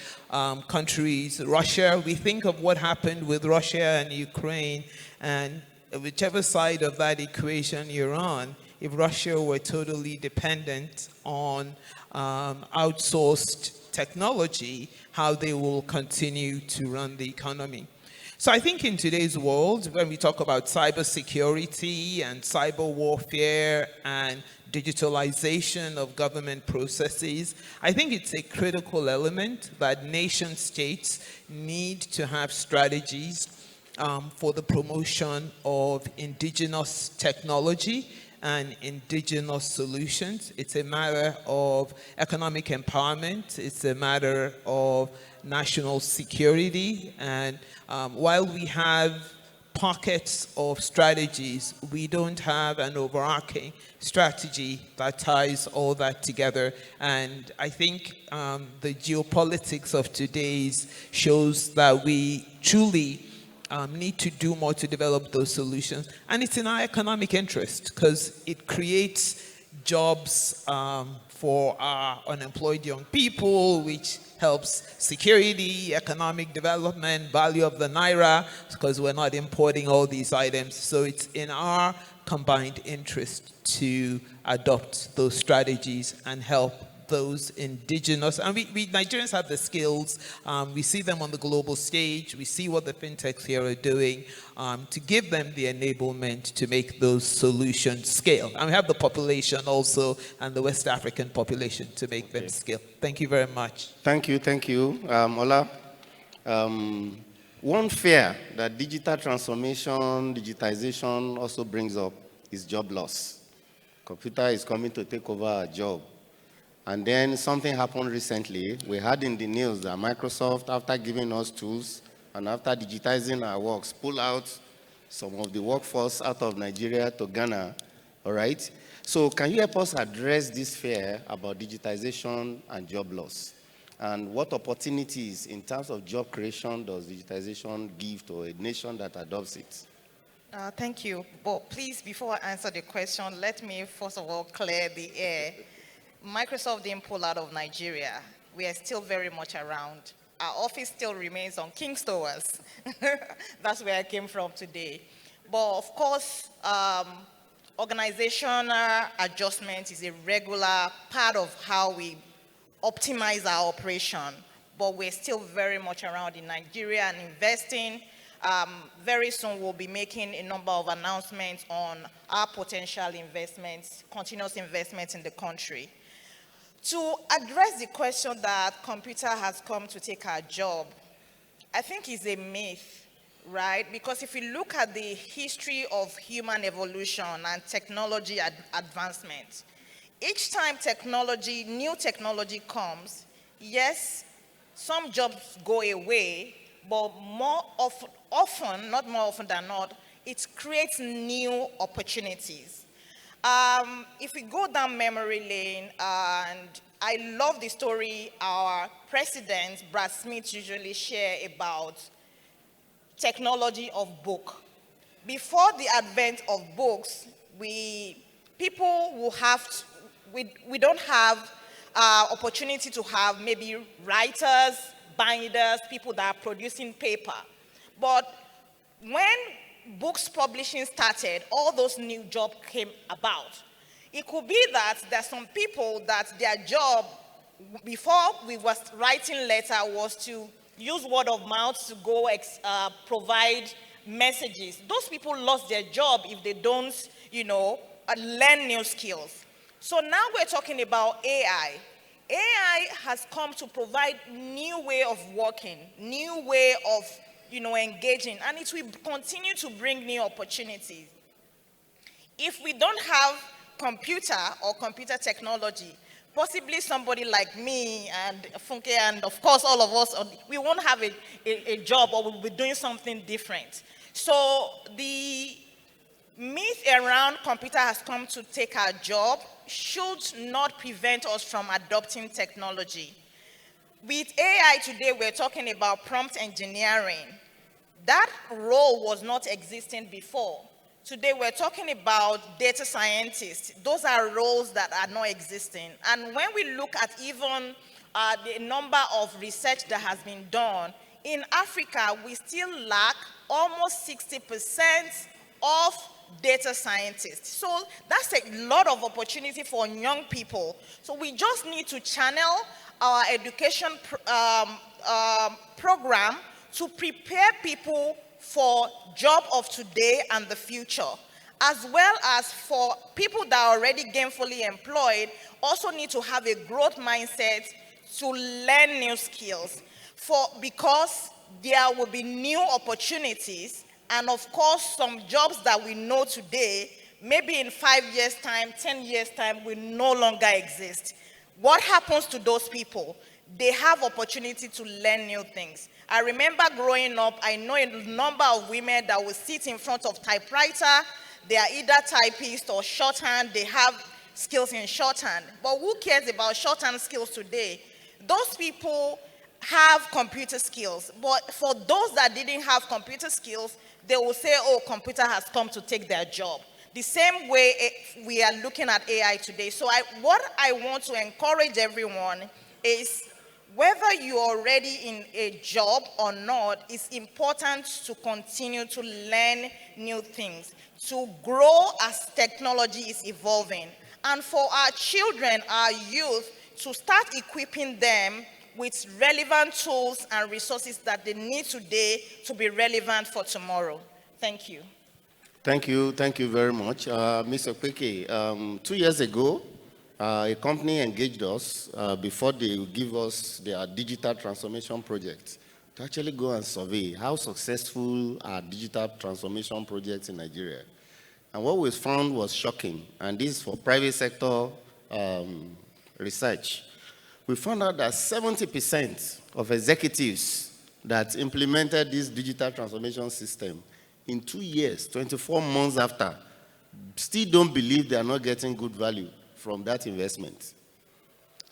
countries, Russia, we think of what happened with Russia and Ukraine, and whichever side of that equation you're on, if Russia were totally dependent on outsourced technology, how they will continue to run the economy. So I think in today's world, when we talk about cybersecurity and cyber warfare and digitalization of government processes. I think it's a critical element that nation states need to have strategies for the promotion of indigenous technology and indigenous solutions. It's a matter of economic empowerment. It's a matter of national security. And while we have pockets of strategies, we don't have an overarching strategy that ties all that together. And I think the geopolitics of today's shows that we truly need to do more to develop those solutions. And it's in our economic interest because it creates jobs for our unemployed young people, which helps security, economic development, value of the naira, because we're not importing all these items. So it's in our combined interest to adopt those strategies and help those indigenous, and we Nigerians have the skills, we see them on the global stage, we see what the fintechs here are doing to give them the enablement to make those solutions scale. And we have the population also, and the West African population to make them scale. Thank you very much. Thank you. Ola, one fear that digital transformation, digitization also brings up is job loss. Computer is coming to take over our job. And then something happened recently. We heard in the news that Microsoft, after giving us tools and after digitizing our works, pull out some of the workforce out of Nigeria to Ghana, all right? So can you help us address this fear about digitization and job loss? And what opportunities in terms of job creation does digitization give to a nation that adopts it? Thank you. But please, before I answer the question, let me first of all clear the air. Microsoft didn't pull out of Nigeria. We are still very much around. Our office still remains on King's Towers. That's where I came from today. But of course, organizational adjustment is a regular part of how we optimize our operation. But we're still very much around in Nigeria and investing. Very soon we'll be making a number of announcements on our potential investments, continuous investments in the country. To address the question that computer has come to take our job, I think is a myth, right? Because if you look at the history of human evolution and technology advancement, each time new technology comes, yes, some jobs go away, but not more often than not, it creates new opportunities. If we go down memory lane, and I love the story our president, Brad Smith, usually share about technology of book. Before the advent of books, we don't have opportunity to have maybe writers, binders, people that are producing paper. But when books publishing started, all those new jobs came about. It could be that there's some people that their job, before we was writing letter, was to use word of mouth to go provide messages. Those people lost their job if they don't, learn new skills. So now we're talking about AI. AI has come to provide new way of working, new way of engaging, and it will continue to bring new opportunities. If we don't have computer or computer technology, possibly somebody like me and Funke and of course all of us, we won't have a job, or we'll be doing something different. So the myth around computer has come to take our job should not prevent us from adopting technology. With AI today, we're talking about prompt engineering. That role was not existing before. Today, we're talking about data scientists. Those are roles that are not existing. And when we look at even the number of research that has been done, in Africa, we still lack almost 60% of data scientists. So that's a lot of opportunity for young people. So we just need to channel our education program to prepare people for job of today and the future. as well as for people that are already gainfully employed, also need to have a growth mindset to learn new skills because there will be new opportunities, and of course some jobs that we know today, maybe in 5 years time, 10 years time, will no longer exist. What happens to those people? They have opportunity to learn new things. I remember growing up, I know a number of women that will sit in front of typewriter. They are either typist or shorthand. They have skills in shorthand. But who cares about shorthand skills today? Those people have computer skills. But for those that didn't have computer skills, they will say, oh, computer has come to take their job. The same way we are looking at AI today. So what I want to encourage everyone is, whether you're already in a job or not, it's important to continue to learn new things, to grow as technology is evolving. And for our children, our youth, to start equipping them with relevant tools and resources that they need today to be relevant for tomorrow. Thank you. Thank you very much. Mr. Kweke, 2 years ago, a company engaged us before they give us their digital transformation project to actually go and survey how successful are digital transformation projects in Nigeria. And what we found was shocking, and this is for private sector research. We found out that 70% of executives that implemented this digital transformation system in 2 years, 24 months after, still don't believe they are not getting good value from that investment.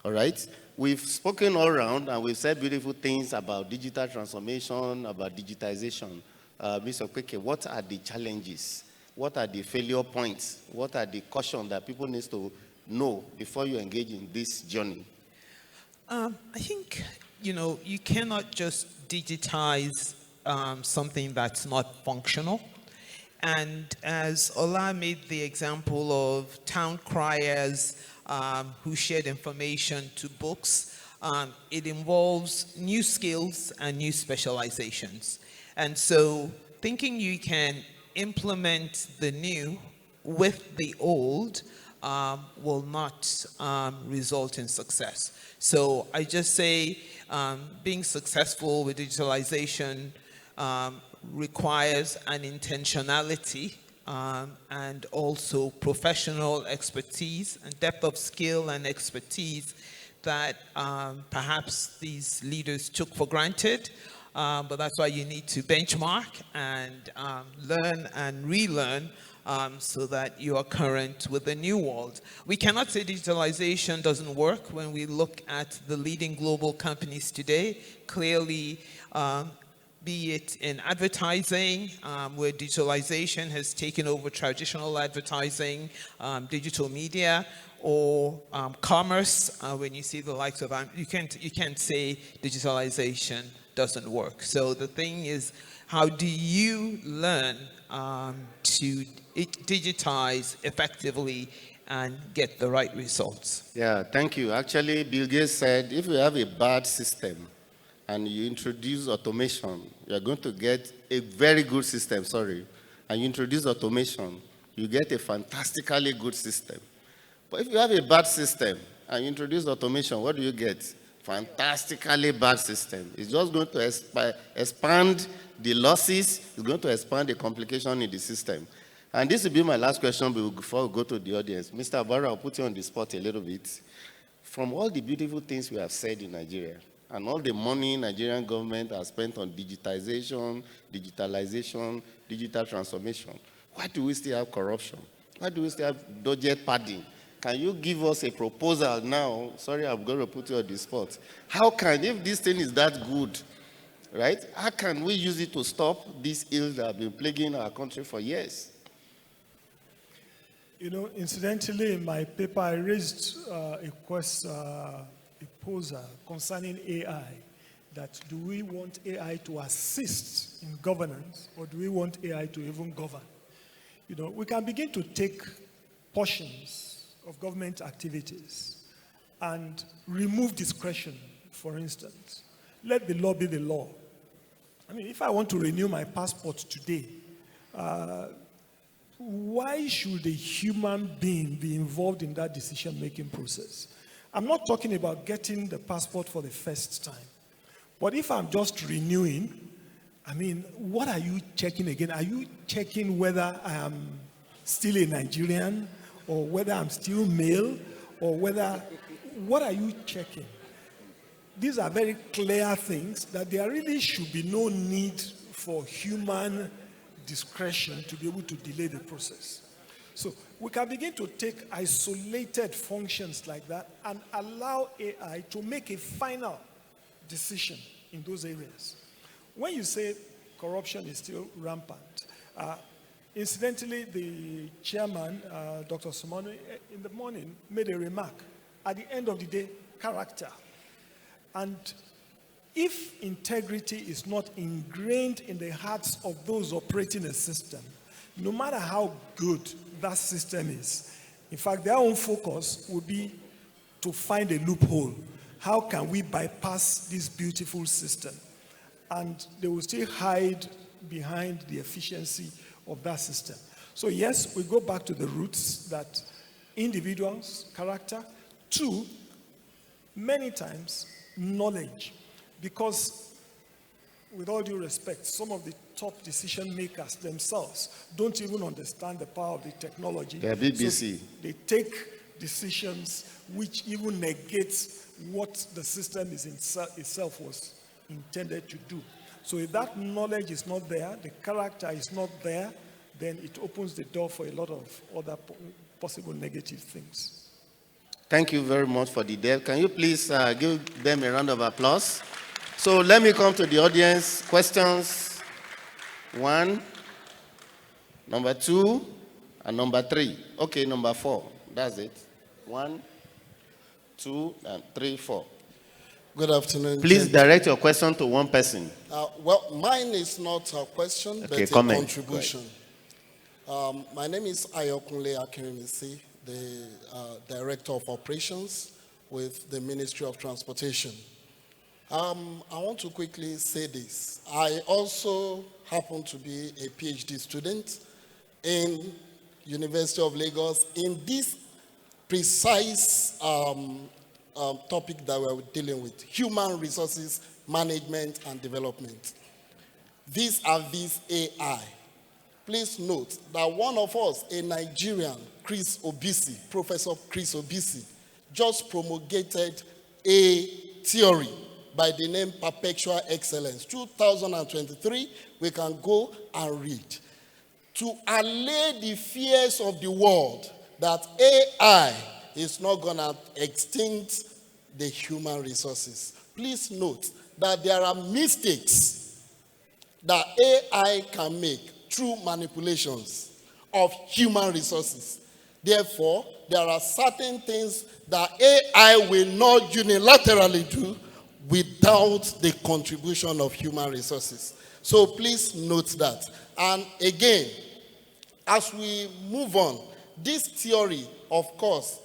All right? We've spoken all around and we've said beautiful things about digital transformation, about digitization. Mr. Kweke, what are the challenges? What are the failure points? What are the cautions that people need to know before you engage in this journey? I think, you cannot just digitize something that's not functional. And as Ola made the example of town criers who shared information to books, it involves new skills and new specializations. And so thinking you can implement the new with the old will not result in success. So I just say being successful with digitalization requires an intentionality and also professional expertise and depth of skill and expertise that perhaps these leaders took for granted. But that's why you need to benchmark and learn and relearn so that you are current with the new world. We cannot say digitalization doesn't work when we look at the leading global companies today. Clearly, be it in advertising, where digitalization has taken over traditional advertising, digital media, or commerce, when you see the likes of, you can't say digitalization doesn't work. So the thing is, how do you learn to digitize effectively and get the right results? Yeah, thank you. Actually, Bill Gates said, if you have a bad system and you introduce automation, you're going to get a very good system, and you introduce automation, you get a fantastically good system. But if you have a bad system and you introduce automation, what do you get? Fantastically bad system. It's just going to expand the losses, it's going to expand the complication in the system. And this will be my last question before we go to the audience. Mr. Barra, I'll put you on the spot a little bit. From all the beautiful things we have said in Nigeria, and all the money Nigerian government has spent on digitization, digitalization, digital transformation, why do we still have corruption? Why do we still have budget padding? Can you give us a proposal now? Sorry, I'm going to put you on the spot. How can, if this thing is that good, right, how can we use it to stop these ills that have been plaguing our country for years? Incidentally, in my paper, I raised a proposal concerning AI, that do we want AI to assist in governance, or do we want AI to even govern? We can begin to take portions of government activities and remove discretion, for instance. Let the law be the law. I mean, if I want to renew my passport today, why should a human being be involved in that decision-making process? I'm not talking about getting the passport for the first time. But if I'm just renewing, I mean, what are you checking again? Are you checking whether I am still a Nigerian, or whether I'm still male, or what are you checking? These are very clear things that there really should be no need for human discretion to be able to delay the process. So we can begin to take isolated functions like that and allow AI to make a final decision in those areas. When you say corruption is still rampant, incidentally, the chairman, Dr. Sumano, in the morning made a remark. At the end of the day, character. And if integrity is not ingrained in the hearts of those operating a system, no matter how good that system is, in fact, their own focus will be to find a loophole. How can we bypass this beautiful system? And they will still hide behind the efficiency of that system. So yes, we go back to the roots that individuals, character. Two, many times, knowledge. Because, with all due respect, some of the top decision makers themselves don't even understand the power of the technology. They're BBC. So they take decisions which even negates what the system is itself was intended to do. So if that knowledge is not there, the character is not there, then it opens the door for a lot of other possible negative things. Thank you very much for the depth. Can you please give them a round of applause? So let me come to the audience. Questions? 1, number 2, and number 3. Okay, number 4. That's it. 1, 2, and 3, 4. Good afternoon. Please direct your question to one person. Well, mine is not a question, but a comment. contribution. My name is Ayokunle Akirimisi, the Director of Operations with the Ministry of Transportation. I want to quickly say this. I also happen to be a PhD student in University of Lagos in this precise topic that we're dealing with, human resources management and development. Vis-a-vis AI. Please note that one of us, a Nigerian, Chris Obisi, Professor Chris Obisi, just promulgated a theory by the name Perpetual Excellence. 2023, we can go and read. To allay the fears of the world that AI is not going to extinct the human resources. Please note that there are mistakes that AI can make through manipulations of human resources. Therefore, there are certain things that AI will not unilaterally do without the contribution of human resources. So please note that. And again, as we move on, this theory, of course,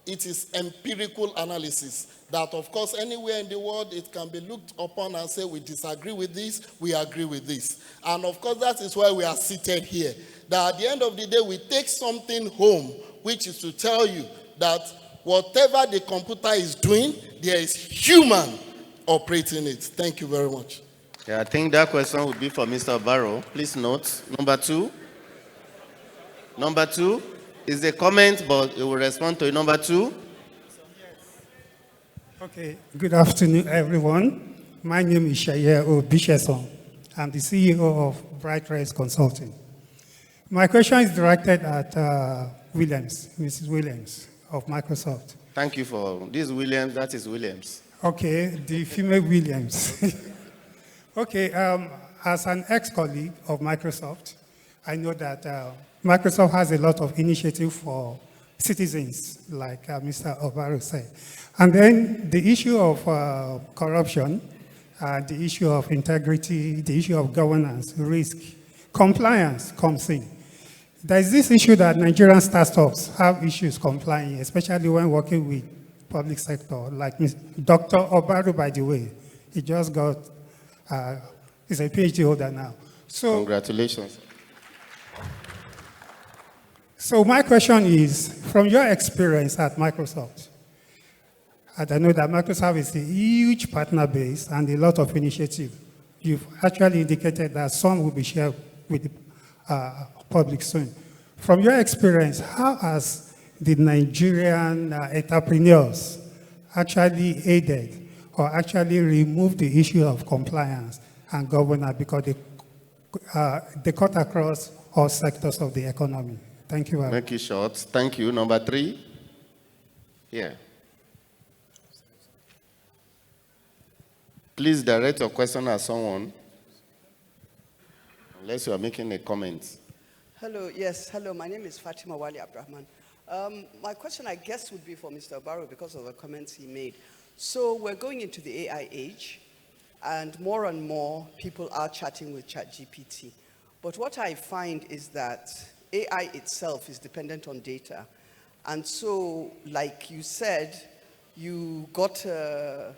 it is empirical analysis that, of course, anywhere in the world, it can be looked upon and say, we disagree with this, we agree with this. And, of course, that is why we are seated here. That at the end of the day, we take something home, which is to tell you that whatever the computer is doing, there is human operating it. Thank you very much. Yeah, I think that question would be for Mr. Barrow. Please note. Number 2. Number 2 is a comment, but it will respond to it. Number 2. Okay, good afternoon, everyone. My name is Shaye Obisheson. I'm the CEO of Bright Rise Consulting. My question is directed at Williams, Mrs. Williams of Microsoft. Thank you for this, Williams. That is Williams. Okay, the female Williams. Okay, as an ex-colleague of Microsoft, I know that Microsoft has a lot of initiative for citizens, like Mr. Obaro said. And then the issue of corruption, the issue of integrity, the issue of governance, risk, compliance comes in. There's this issue that Nigerian startups have issues complying, especially when working with public sector, like Dr. Obaro, by the way. He just got, he's a PhD holder now. So, congratulations. So my question is, from your experience at Microsoft, and I know that Microsoft is a huge partner base and a lot of initiative. You've actually indicated that some will be shared with the public soon. From your experience, how has the Nigerian entrepreneurs actually aided or actually removed the issue of compliance and governance because they cut across all sectors of the economy? Thank you very much. Make it short. Thank you. Number 3. Here. Please direct your question at someone, unless you are making a comment. Hello, yes, hello, my name is Fatima Wali Abdurrahman. My question, I guess, would be for Mr. Barrow because of the comments he made. So we're going into the AI age, and more people are chatting with ChatGPT. But what I find is that AI itself is dependent on data. And so, like you said, you got a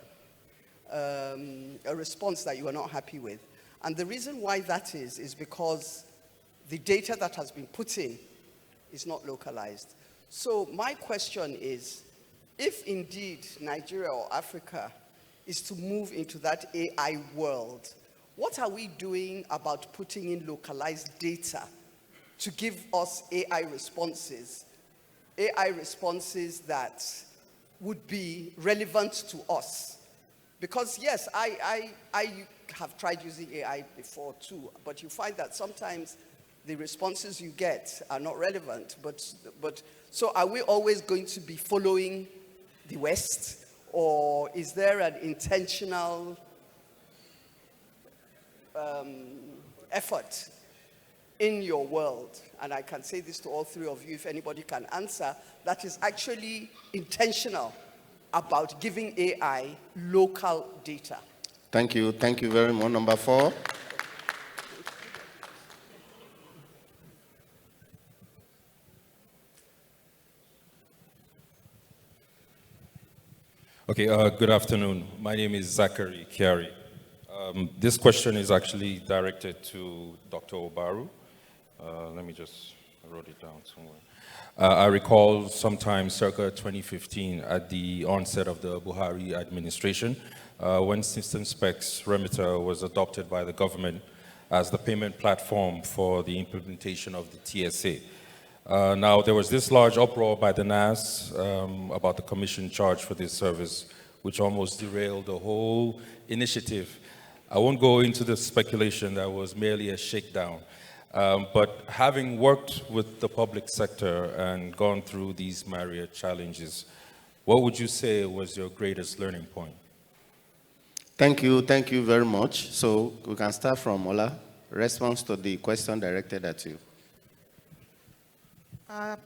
response that you are not happy with. And the reason why that is because the data that has been put in is not localized. So my question is, if indeed Nigeria or Africa is to move into that AI world, what are we doing about putting in localized data to give us AI responses that would be relevant to us? Because yes, I have tried using AI before too, but you find that sometimes the responses you get are not relevant. But so are we always going to be following the West, or is there an intentional effort in your world? And I can say this to all three of you, if anybody can answer, that is actually intentional about giving AI local data. Thank you. Thank you very much. Number 4. Okay, good afternoon. My name is Zachary Kiari. This question is actually directed to Dr. Obaru. Let me just wrote it down somewhere. I recall sometime circa 2015 at the onset of the Buhari administration, when System Specs Remitter was adopted by the government as the payment platform for the implementation of the TSA. Now, there was this large uproar by the NAS about the commission charge for this service, which almost derailed the whole initiative. I won't go into the speculation, that was merely a shakedown. But having worked with the public sector and gone through these myriad challenges, what would you say was your greatest learning point? Thank you very much. So we can start from Ola. Response to the question directed at you.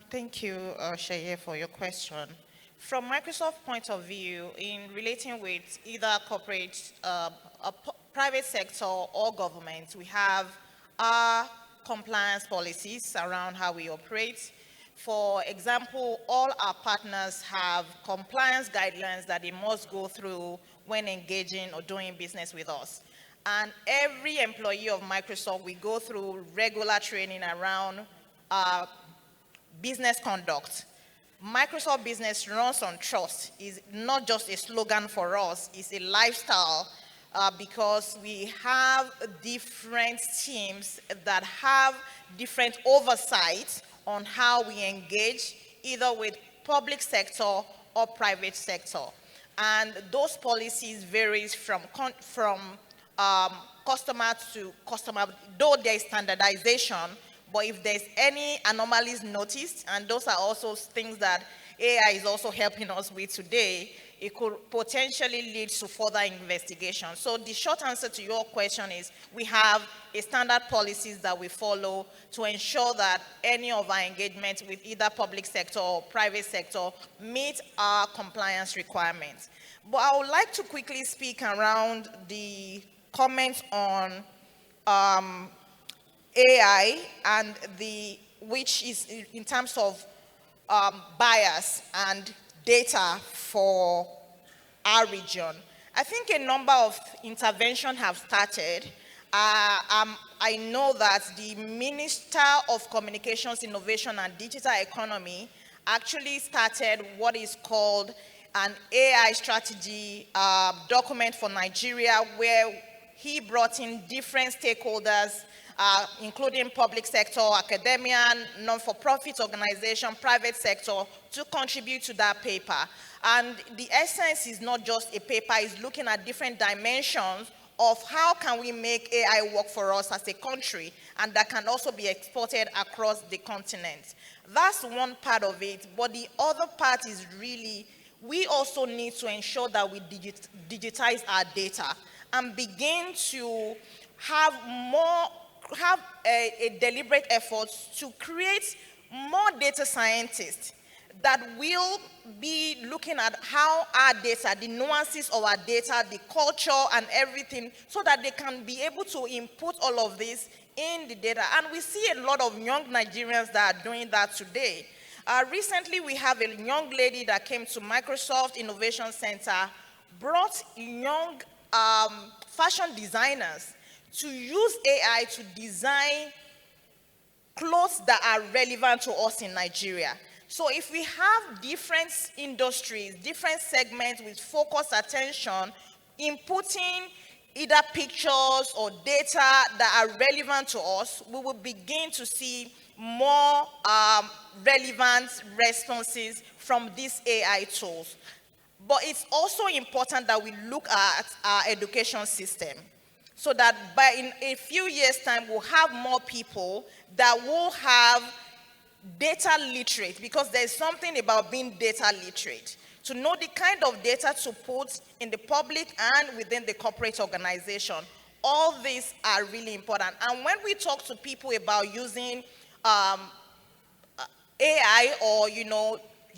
Thank you, Sheye, for your question. From Microsoft's point of view, in relating with either corporate, private sector or government, we have our compliance policies around how we operate. For example, all our partners have compliance guidelines that they must go through when engaging or doing business with us. And every employee of Microsoft, we go through regular training around business conduct. Microsoft Business runs on trust is not just a slogan for us, it's a lifestyle because we have different teams that have different oversight on how we engage either with public sector or private sector. And those policies varies from customer to customer, though there is standardization. But if there's any anomalies noticed, and those are also things that AI is also helping us with today, it could potentially lead to further investigation. So the short answer to your question is we have a standard policies that we follow to ensure that any of our engagement with either public sector or private sector meet our compliance requirements. But I would like to quickly speak around the comments on AI and which is in terms of bias and data for our region. I think a number of interventions have started I know that the Minister of Communications, Innovation and Digital Economy actually started what is called an AI strategy document for Nigeria, where he brought in different stakeholders, including public sector, academia, non-for-profit organization, private sector, to contribute to that paper. And the essence is not just a paper, it's looking at different dimensions of how can we make AI work for us as a country, and that can also be exported across the continent. That's one part of it, but the other part is really, we also need to ensure that we digitize our data and begin to have a deliberate effort to create more data scientists that will be looking at how our data, the nuances of our data, the culture and everything, so that they can be able to input all of this in the data. And we see a lot of young Nigerians that are doing that today. Recently, we have a young lady that came to Microsoft Innovation Center, brought young fashion designers to use AI to design clothes that are relevant to us in Nigeria. So if we have different industries, different segments with focused attention, inputting either pictures or data that are relevant to us, we will begin to see more relevant responses from these AI tools. But it's also important that we look at our education system, so that in a few years' time, we'll have more people that will have data literate, because there's something about being data literate, to know the kind of data to put in the public and within the corporate organization. All these are really important. And when we talk to people about using AI or,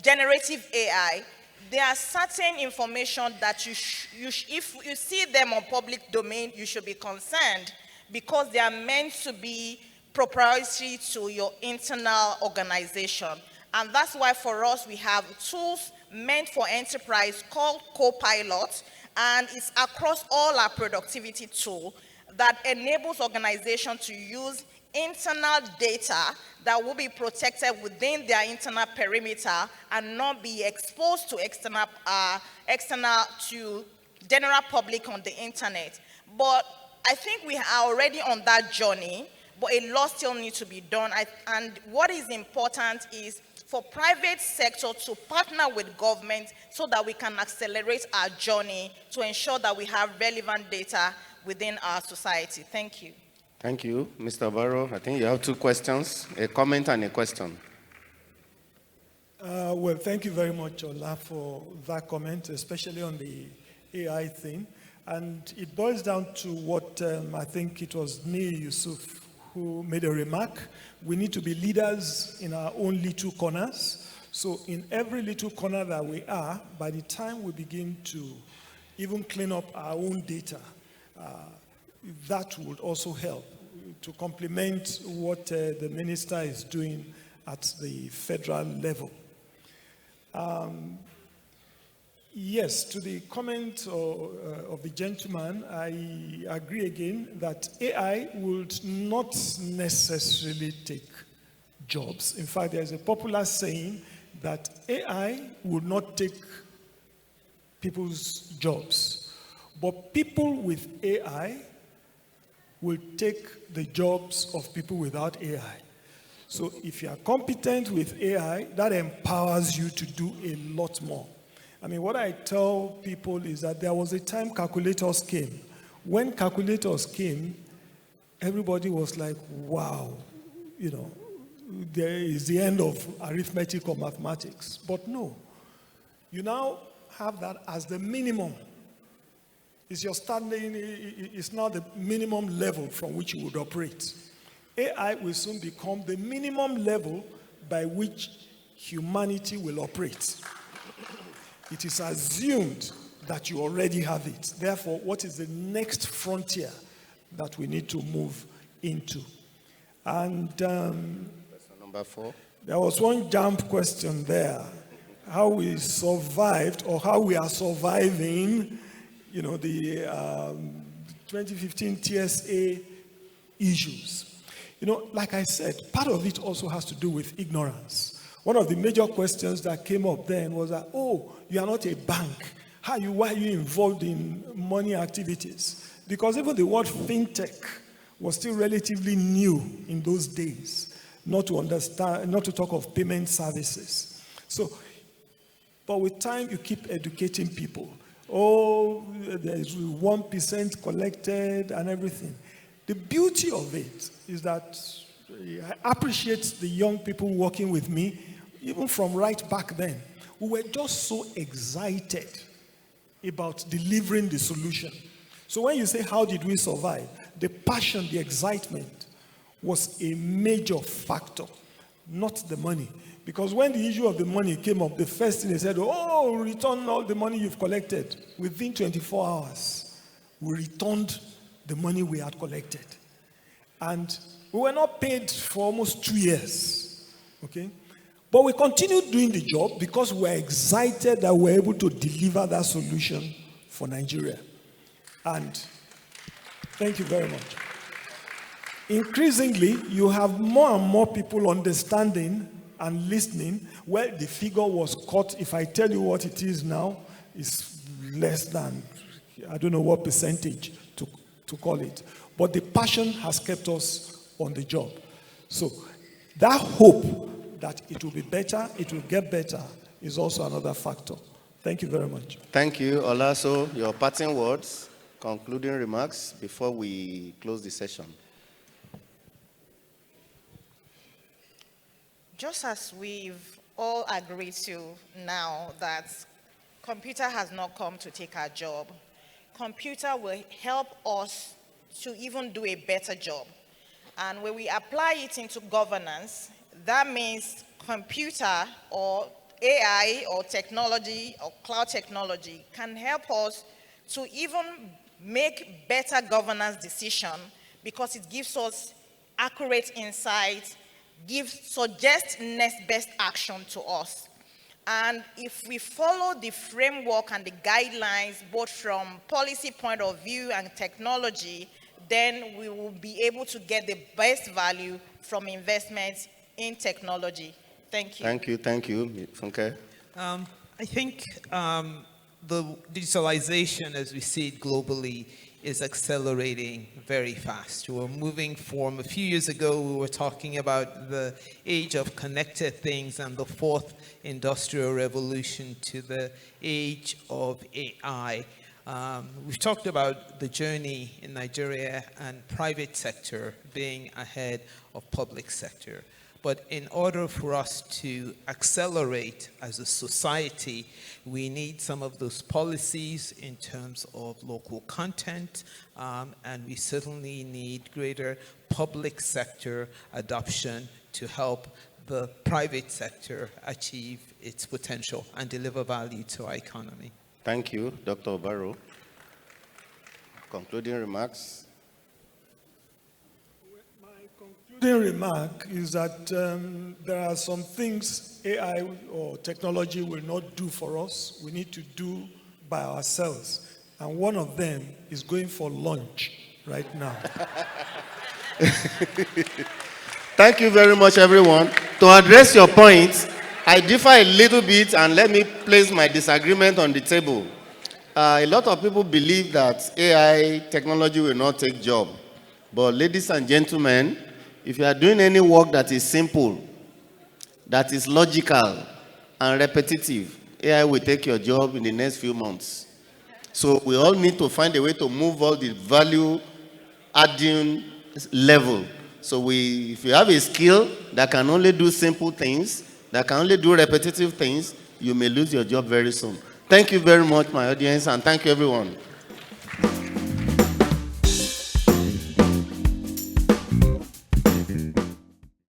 generative AI, there are certain information that if you see them on public domain, you should be concerned, because they are meant to be proprietary to your internal organization. And that's why for us, we have tools meant for enterprise called Copilot, and it's across all our productivity tools that enables organizations to use internal data that will be protected within their internal perimeter and not be exposed to external to general public on the internet. But I think we are already on that journey, but a lot still needs to be done. And what is important is for private sector to partner with government so that we can accelerate our journey to ensure that we have relevant data within our society. Thank you. Thank you, Mr. Barrow. I think you have two questions, a comment and a question. Well, thank you very much, Ola, for that comment, especially on the AI thing. And it boils down to what I think it was Neil Yusuf who made a remark. We need to be leaders in our own little corners. So in every little corner that we are, by the time we begin to even clean up our own data, that would also help to complement what the minister is doing at the federal level. Yes, to the comment of the gentleman, I agree again that AI would not necessarily take jobs. In fact, there's a popular saying that AI will not take people's jobs, but people with AI will take the jobs of people without AI. So if you are competent with AI, that empowers you to do a lot more. I mean, what I tell people is that there was a time calculators came. When calculators came, everybody was like, wow, there is the end of arithmetic or mathematics. But no, you now have that as the minimum. It's your standing, it's now the minimum level from which you would operate. AI will soon become the minimum level by which humanity will operate. It is assumed that you already have it. Therefore, what is the next frontier that we need to move into? And number 4. There was one jump question there. How we survived, or how we are surviving, the 2015 TSA issues. Like I said, part of it also has to do with ignorance. One of the major questions that came up then was that, oh, you are not a bank. Why are you involved in money activities? Because even the word fintech was still relatively new in those days, not to talk of payment services. But with time, you keep educating people. Oh, there's 1% collected and everything. The beauty of it is that I appreciate the young people working with me, even from right back then. We were just so excited about delivering the solution. So when you say, how did we survive? The passion, the excitement was a major factor, not the money. Because when the issue of the money came up, the first thing they said, oh, return all the money you've collected. Within 24 hours, we returned the money we had collected. And we were not paid for almost 2 years. Okay? But we continued doing the job because we were excited that we were able to deliver that solution for Nigeria. And thank you very much. Increasingly, you have more and more people understanding and listening. Well, the figure was cut. If I tell you what it is now, it's less than, I don't know what percentage to call it. But the passion has kept us on the job. So that hope that it will be better, it will get better, is also another factor. Thank you very much. Thank you, Olaso. Your parting words, concluding remarks before we close the session. Just as we've all agreed to now that computer has not come to take our job, computer will help us to even do a better job. And when we apply it into governance, that means computer or AI or technology or cloud technology can help us to even make better governance decisions because it gives us accurate insights, suggests next best action to us. And if we follow the framework and the guidelines, both from policy point of view and technology, then we will be able to get the best value from investments in technology. Thank you. Thank you. Funke? I think the digitalization, as we see it globally, is accelerating very fast. We're moving from a few years ago, we were talking about the age of connected things and the fourth industrial revolution to the age of AI. We've talked about the journey in Nigeria and private sector being ahead of public sector. But in order for us to accelerate as a society, we need some of those policies in terms of local content, and we certainly need greater public sector adoption to help the private sector achieve its potential and deliver value to our economy. Thank you, Dr. Obaro. Concluding remarks. The remark is that there are some things AI or technology will not do for us. We need to do by ourselves. And one of them is going for lunch right now. Thank you very much, everyone. To address your points, I differ a little bit and let me place my disagreement on the table. A lot of people believe that AI technology will not take job. But ladies and gentlemen, if you are doing any work that is simple, that is logical and repetitive, AI will take your job in the next few months. So we all need to find a way to move all the value adding level. So if you have a skill that can only do simple things, that can only do repetitive things, you may lose your job very soon. Thank you very much, my audience, and thank you, everyone.